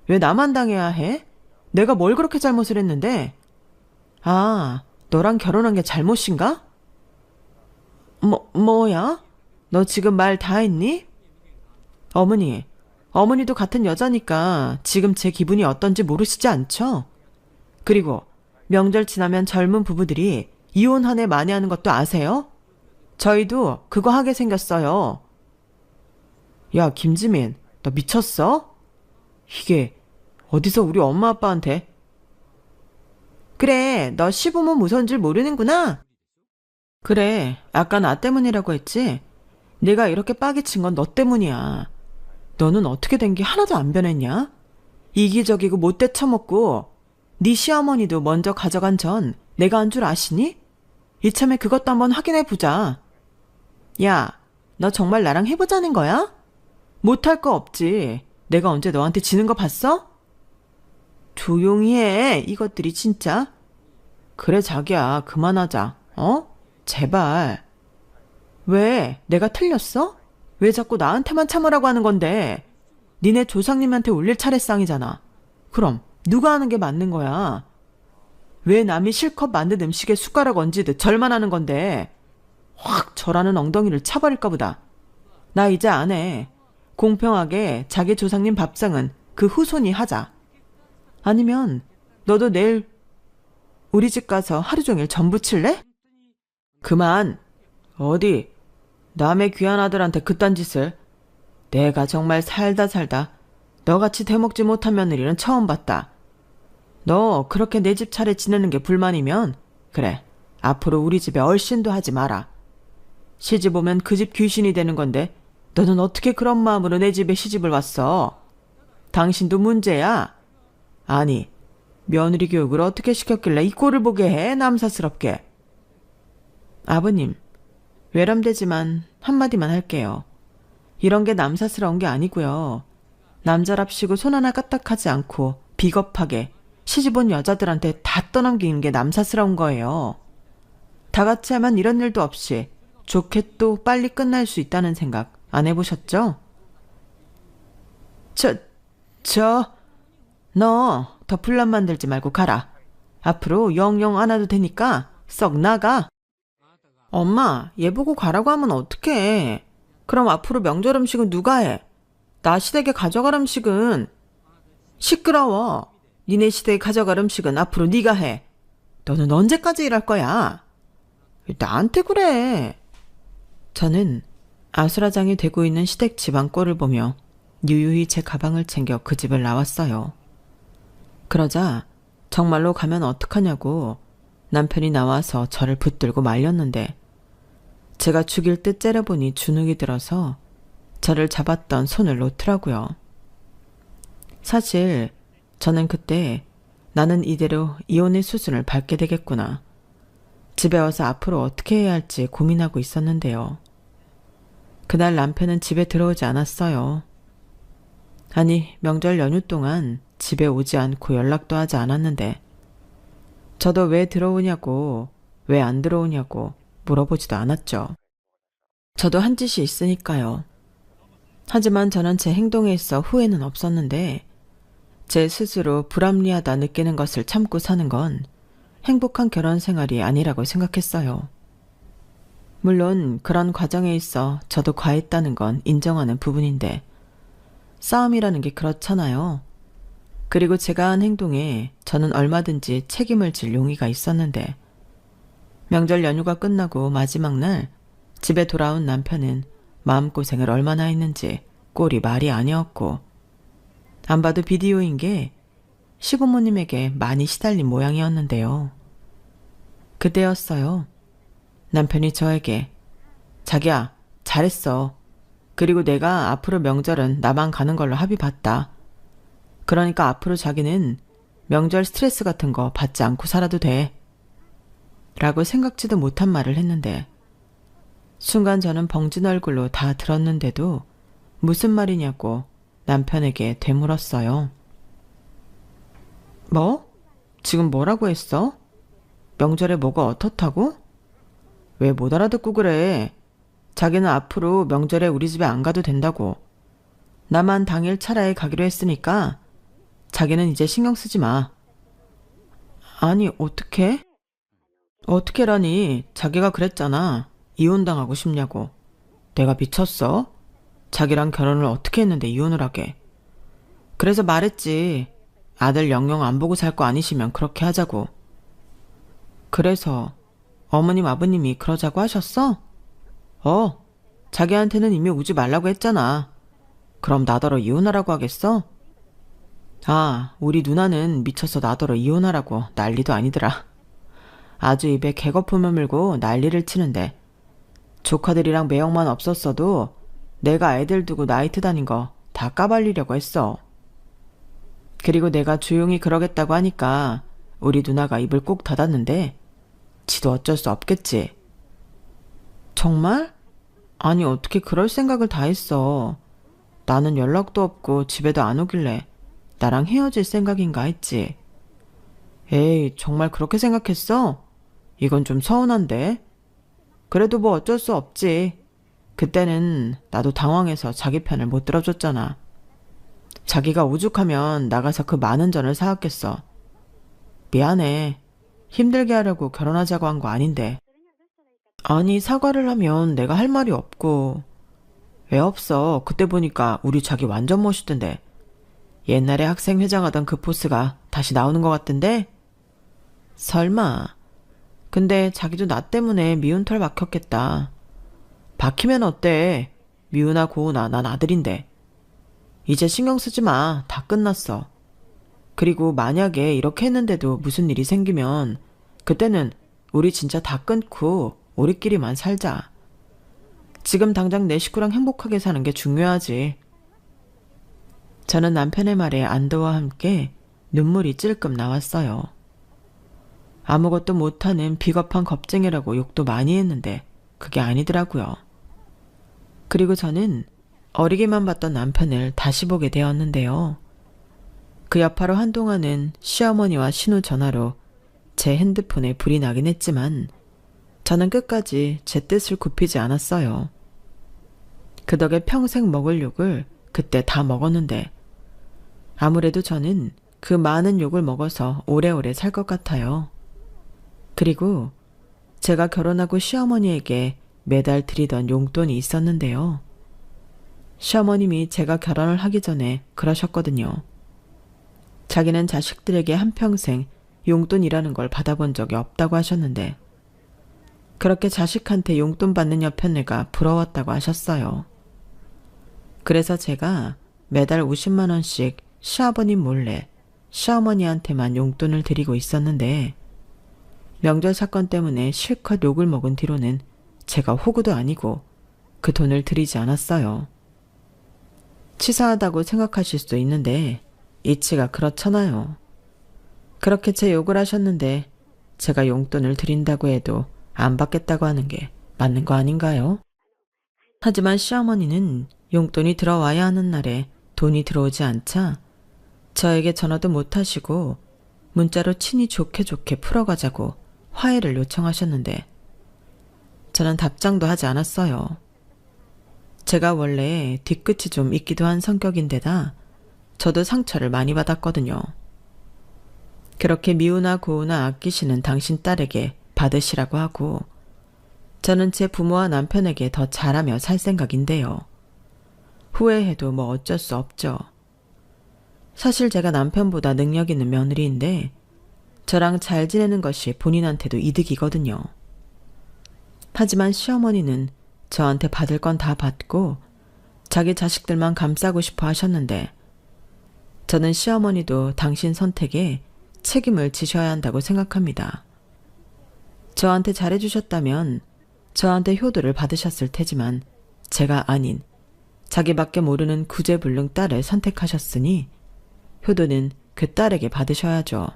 왜 나만 당해야 해? 내가 뭘 그렇게 잘못을 했는데? 아, 너랑 결혼한 게 잘못인가? 뭐야? 너 지금 말 다 했니? 어머니도 같은 여자니까 지금 제 기분이 어떤지 모르시지 않죠? 그리고 명절 지나면 젊은 부부들이 이혼 한 해 만에 하는 것도 아세요? 저희도 그거 하게 생겼어요. 야, 김지민, 너 미쳤어? 이게 어디서 우리 엄마 아빠한테? 그래, 너 시부모 무서운 줄 모르는구나. 그래, 아까 나 때문이라고 했지? 내가 이렇게 빠개 친 건 너 때문이야. 너는 어떻게 된 게 하나도 안 변했냐? 이기적이고 못돼 처먹고 네 시어머니도 먼저 가져간 전 내가 한 줄 아시니? 이참에 그것도 한번 확인해 보자. 야, 너 정말 나랑 해보자는 거야? 못할 거 없지. 내가 언제 너한테 지는 거 봤어? 조용히 해, 이것들이 진짜. 그래, 자기야, 그만하자. 어? 제발. 왜? 내가 틀렸어? 왜 자꾸 나한테만 참으라고 하는 건데? 니네 조상님한테 올릴 차례상이잖아. 그럼 누가 하는 게 맞는 거야? 왜 남이 실컷 만든 음식에 숟가락 얹이듯 절만 하는 건데? 확 절하는 엉덩이를 차버릴까 보다. 나 이제 안 해. 공평하게 자기 조상님 밥상은 그 후손이 하자. 아니면 너도 내일 우리 집 가서 하루 종일 전 부칠래? 그만. 어디 남의 귀한 아들한테 그딴 짓을. 내가 정말 살다 살다 너같이 대먹지 못한 며느리는 처음 봤다. 너 그렇게 내 집 차례 지내는 게 불만이면 그래, 앞으로 우리 집에 얼씬도 하지 마라. 시집 오면 그 집 귀신이 되는 건데 너는 어떻게 그런 마음으로 내 집에 시집을 왔어? 당신도 문제야. 아니, 며느리 교육을 어떻게 시켰길래 이 꼴을 보게 해, 남사스럽게. 아버님, 외람되지만 한마디만 할게요. 이런 게 남사스러운 게 아니고요. 남자랍시고 손 하나 까딱하지 않고 비겁하게 시집 온 여자들한테 다 떠넘기는 게 남사스러운 거예요. 다 같이 하면 이런 일도 없이 좋게 또 빨리 끝날 수 있다는 생각 안 해보셨죠? 너 더 분란 만들지 말고 가라. 앞으로 영영 안 와도 되니까 썩 나가. 엄마, 얘 보고 가라고 하면 어떡해. 그럼 앞으로 명절 음식은 누가 해? 나 시댁에 가져갈 음식은. 시끄러워. 니네 시댁에 가져갈 음식은 앞으로 네가 해. 너는 언제까지 일할 거야? 왜 나한테 그래? 저는 아수라장이 되고 있는 시댁 집안 꼴을 보며 유유히 제 가방을 챙겨 그 집을 나왔어요. 그러자 정말로 가면 어떡하냐고 남편이 나와서 저를 붙들고 말렸는데 제가 죽일 듯 째려보니 주눅이 들어서 저를 잡았던 손을 놓더라고요. 사실 저는 그때 나는 이대로 이혼의 수순을 밟게 되겠구나. 집에 와서 앞으로 어떻게 해야 할지 고민하고 있었는데요. 그날 남편은 집에 들어오지 않았어요. 아니, 명절 연휴 동안 집에 오지 않고 연락도 하지 않았는데 저도 왜 들어오냐고, 왜 안 들어오냐고 물어보지도 않았죠. 저도 한 짓이 있으니까요. 하지만 저는 제 행동에 있어 후회는 없었는데 제 스스로 불합리하다 느끼는 것을 참고 사는 건 행복한 결혼 생활이 아니라고 생각했어요. 물론 그런 과정에 있어 저도 과했다는 건 인정하는 부분인데 싸움이라는 게 그렇잖아요. 그리고 제가 한 행동에 저는 얼마든지 책임을 질 용의가 있었는데 명절 연휴가 끝나고 마지막 날 집에 돌아온 남편은 마음고생을 얼마나 했는지 꼴이 말이 아니었고 안 봐도 비디오인 게 시부모님에게 많이 시달린 모양이었는데요. 그때였어요. 남편이 저에게 자기야, 잘했어. 그리고 내가 앞으로 명절은 나만 가는 걸로 합의 봤다. 그러니까 앞으로 자기는 명절 스트레스 같은 거 받지 않고 살아도 돼. 라고 생각지도 못한 말을 했는데 순간 저는 벙진 얼굴로 다 들었는데도 무슨 말이냐고 남편에게 되물었어요. 뭐? 지금 뭐라고 했어? 명절에 뭐가 어떻다고? 왜 못 알아듣고 그래? 자기는 앞으로 명절에 우리 집에 안 가도 된다고. 나만 당일 차라에 가기로 했으니까 자기는 이제 신경 쓰지 마. 아니, 어떻게? 어떻게라니, 자기가 그랬잖아. 이혼당하고 싶냐고. 내가 미쳤어? 자기랑 결혼을 어떻게 했는데 이혼을 하게. 그래서 말했지. 아들 영영 안 보고 살 거 아니시면 그렇게 하자고. 그래서 어머님 아버님이 그러자고 하셨어? 자기한테는 이미 오지 말라고 했잖아. 그럼 나더러 이혼하라고 하겠어? 아, 우리 누나는 미쳐서 나더러 이혼하라고 난리도 아니더라. 아주 입에 개거품을 물고 난리를 치는데 조카들이랑 매형만 없었어도 내가 애들 두고 나이트 다닌 거 다 까발리려고 했어. 그리고 내가 조용히 그러겠다고 하니까 우리 누나가 입을 꼭 닫았는데 지도 어쩔 수 없겠지. 정말? 아니 어떻게 그럴 생각을 다 했어. 나는 연락도 없고 집에도 안 오길래 나랑 헤어질 생각인가 했지. 에이, 정말 그렇게 생각했어? 이건 좀 서운한데. 그래도 뭐 어쩔 수 없지. 그때는 나도 당황해서 자기 편을 못 들어줬잖아. 자기가 오죽하면 나가서 그 많은 전을 사왔겠어. 미안해. 힘들게 하려고 결혼하자고 한 거 아닌데. 아니, 사과를 하면 내가 할 말이 없고. 왜 없어? 그때 보니까 우리 자기 완전 멋있던데. 옛날에 학생 회장하던 그 포스가 다시 나오는 것 같던데? 설마. 근데 자기도 나 때문에 미운 털 박혔겠다. 박히면 어때? 미우나 고우나 난 아들인데. 이제 신경 쓰지 마. 다 끝났어. 그리고 만약에 이렇게 했는데도 무슨 일이 생기면 그때는 우리 진짜 다 끊고 우리끼리만 살자. 지금 당장 내 식구랑 행복하게 사는 게 중요하지. 저는 남편의 말에 안도와 함께 눈물이 찔끔 나왔어요. 아무것도 못하는 비겁한 겁쟁이라고 욕도 많이 했는데 그게 아니더라고요. 그리고 저는 어리게만 봤던 남편을 다시 보게 되었는데요. 그 여파로 한동안은 시어머니와 신우 전화로 제 핸드폰에 불이 나긴 했지만 저는 끝까지 제 뜻을 굽히지 않았어요. 그 덕에 평생 먹을 욕을 그때 다 먹었는데 아무래도 저는 그 많은 욕을 먹어서 오래오래 살 것 같아요. 그리고 제가 결혼하고 시어머니에게 매달 드리던 용돈이 있었는데요. 시어머님이 제가 결혼을 하기 전에 그러셨거든요. 자기는 자식들에게 한평생 용돈이라는 걸 받아본 적이 없다고 하셨는데 그렇게 자식한테 용돈 받는 여편네가 부러웠다고 하셨어요. 그래서 제가 매달 50만 원씩 시아버님 몰래 시어머니한테만 용돈을 드리고 있었는데 명절 사건 때문에 실컷 욕을 먹은 뒤로는 제가 호구도 아니고 그 돈을 드리지 않았어요. 치사하다고 생각하실 수도 있는데 이치가 그렇잖아요. 그렇게 제 욕을 하셨는데 제가 용돈을 드린다고 해도 안 받겠다고 하는 게 맞는 거 아닌가요? 하지만 시어머니는 용돈이 들어와야 하는 날에 돈이 들어오지 않자 저에게 전화도 못 하시고 문자로 친히 좋게 좋게 풀어가자고 화해를 요청하셨는데 저는 답장도 하지 않았어요. 제가 원래 뒤끝이 좀 있기도 한 성격인데다 저도 상처를 많이 받았거든요. 그렇게 미우나 고우나 아끼시는 당신 딸에게 받으시라고 하고 저는 제 부모와 남편에게 더 잘하며 살 생각인데요. 후회해도 뭐 어쩔 수 없죠. 사실 제가 남편보다 능력 있는 며느리인데 저랑 잘 지내는 것이 본인한테도 이득이거든요. 하지만 시어머니는 저한테 받을 건 다 받고 자기 자식들만 감싸고 싶어 하셨는데 저는 시어머니도 당신 선택에 책임을 지셔야 한다고 생각합니다. 저한테 잘해주셨다면 저한테 효도를 받으셨을 테지만 제가 아닌 자기밖에 모르는 구제불능 딸을 선택하셨으니 효도는 그 딸에게 받으셔야죠.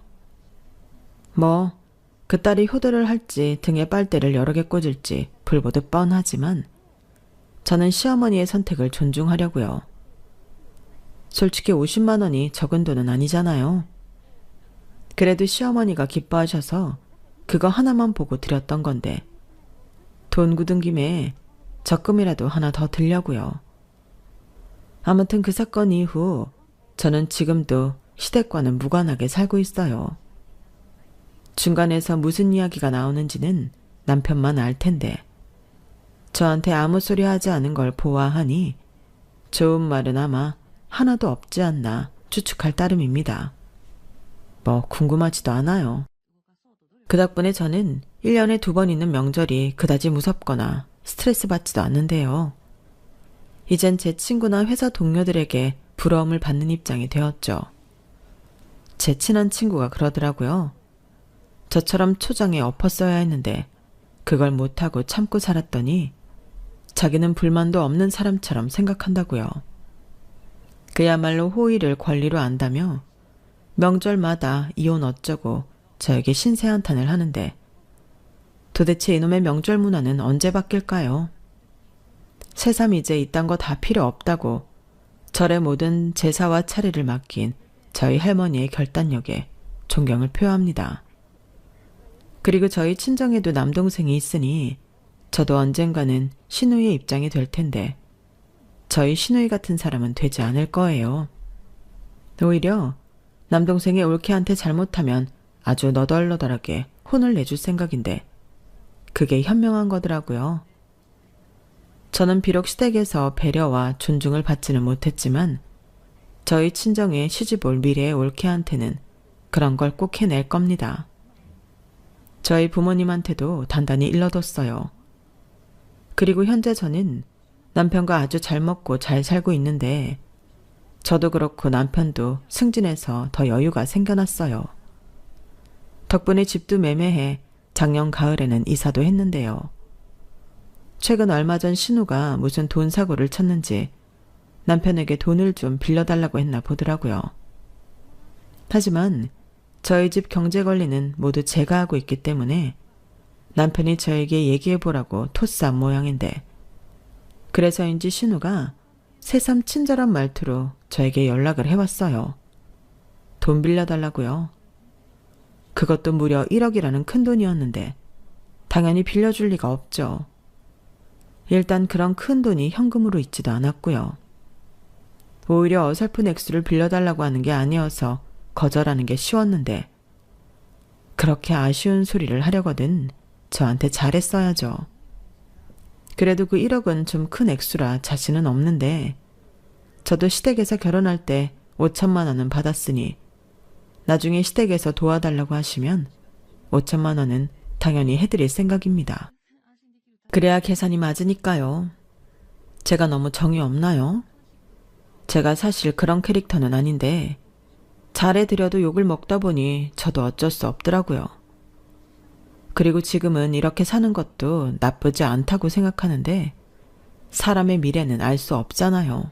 뭐 그 딸이 효도를 할지 등에 빨대를 여러 개 꽂을지 불보듯 뻔하지만 저는 시어머니의 선택을 존중하려고요. 솔직히 50만 원이 적은 돈은 아니잖아요. 그래도 시어머니가 기뻐하셔서 그거 하나만 보고 드렸던 건데 돈 굳은 김에 적금이라도 하나 더 들려고요. 아무튼 그 사건 이후 저는 지금도 시댁과는 무관하게 살고 있어요. 중간에서 무슨 이야기가 나오는지는 남편만 알 텐데 저한테 아무 소리 하지 않은 걸 보아하니 좋은 말은 아마 하나도 없지 않나 추측할 따름입니다. 뭐 궁금하지도 않아요. 그 덕분에 저는 1년에 2번 있는 명절이 그다지 무섭거나 스트레스 받지도 않는데요. 이젠 제 친구나 회사 동료들에게 부러움을 받는 입장이 되었죠. 제 친한 친구가 그러더라고요. 저처럼 초장에 엎었어야 했는데 그걸 못하고 참고 살았더니 자기는 불만도 없는 사람처럼 생각한다고요. 그야말로 호의를 권리로 안다며 명절마다 이혼 어쩌고 저에게 신세한탄을 하는데 도대체 이놈의 명절 문화는 언제 바뀔까요? 새삼 이제 이딴 거 다 필요 없다고 절의 모든 제사와 차례를 맡긴 저희 할머니의 결단력에 존경을 표합니다. 그리고 저희 친정에도 남동생이 있으니 저도 언젠가는 시누이의 입장이 될 텐데 저희 시누이 같은 사람은 되지 않을 거예요. 오히려 남동생의 올케한테 잘못하면 아주 너덜너덜하게 혼을 내줄 생각인데 그게 현명한 거더라고요. 저는 비록 시댁에서 배려와 존중을 받지는 못했지만 저희 친정에 시집올 미래의 올케한테는 그런 걸 꼭 해낼 겁니다. 저희 부모님한테도 단단히 일러뒀어요. 그리고 현재 저는 남편과 아주 잘 먹고 잘 살고 있는데 저도 그렇고 남편도 승진해서 더 여유가 생겨났어요. 덕분에 집도 매매해 작년 가을에는 이사도 했는데요. 최근 얼마 전 신우가 무슨 돈 사고를 쳤는지 남편에게 돈을 좀 빌려달라고 했나 보더라고요. 하지만 저희 집 경제 관리는 모두 제가 하고 있기 때문에 남편이 저에게 얘기해보라고 토스한 모양인데 그래서인지 신우가 새삼 친절한 말투로 저에게 연락을 해왔어요. 돈 빌려달라고요. 그것도 무려 1억이라는 큰 돈이었는데 당연히 빌려줄 리가 없죠. 일단 그런 큰 돈이 현금으로 있지도 않았고요. 오히려 어설픈 액수를 빌려달라고 하는 게 아니어서 거절하는 게 쉬웠는데 그렇게 아쉬운 소리를 하려거든 저한테 잘했어야죠. 그래도 그 1억은 좀 큰 액수라 자신은 없는데 저도 시댁에서 결혼할 때 5천만 원은 받았으니 나중에 시댁에서 도와달라고 하시면 5천만 원은 당연히 해드릴 생각입니다. 그래야 계산이 맞으니까요. 제가 너무 정이 없나요? 제가 사실 그런 캐릭터는 아닌데 잘해드려도 욕을 먹다 보니 저도 어쩔 수 없더라고요. 그리고 지금은 이렇게 사는 것도 나쁘지 않다고 생각하는데 사람의 미래는 알 수 없잖아요.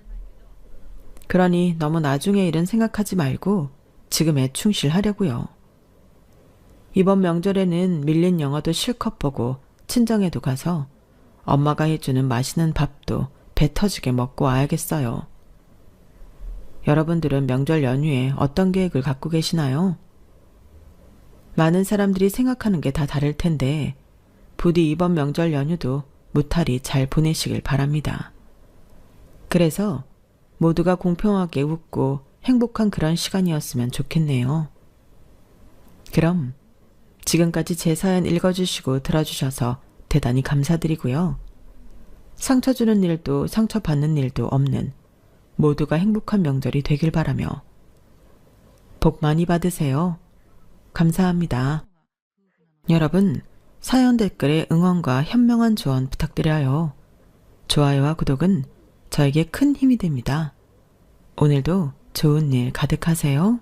그러니 너무 나중의 일은 생각하지 말고 지금에 충실하려고요. 이번 명절에는 밀린 영화도 실컷 보고 친정에도 가서 엄마가 해주는 맛있는 밥도 배 터지게 먹고 와야겠어요. 여러분들은 명절 연휴에 어떤 계획을 갖고 계시나요? 많은 사람들이 생각하는 게 다 다를 텐데 부디 이번 명절 연휴도 무탈히 잘 보내시길 바랍니다. 그래서 모두가 공평하게 웃고 행복한 그런 시간이었으면 좋겠네요. 그럼 지금까지 제 사연 읽어주시고 들어주셔서 대단히 감사드리고요. 상처 주는 일도 상처받는 일도 없는 모두가 행복한 명절이 되길 바라며 복 많이 받으세요. 감사합니다. 여러분, 사연 댓글에 응원과 현명한 조언 부탁드려요. 좋아요와 구독은 저에게 큰 힘이 됩니다. 오늘도 좋은 일 가득하세요.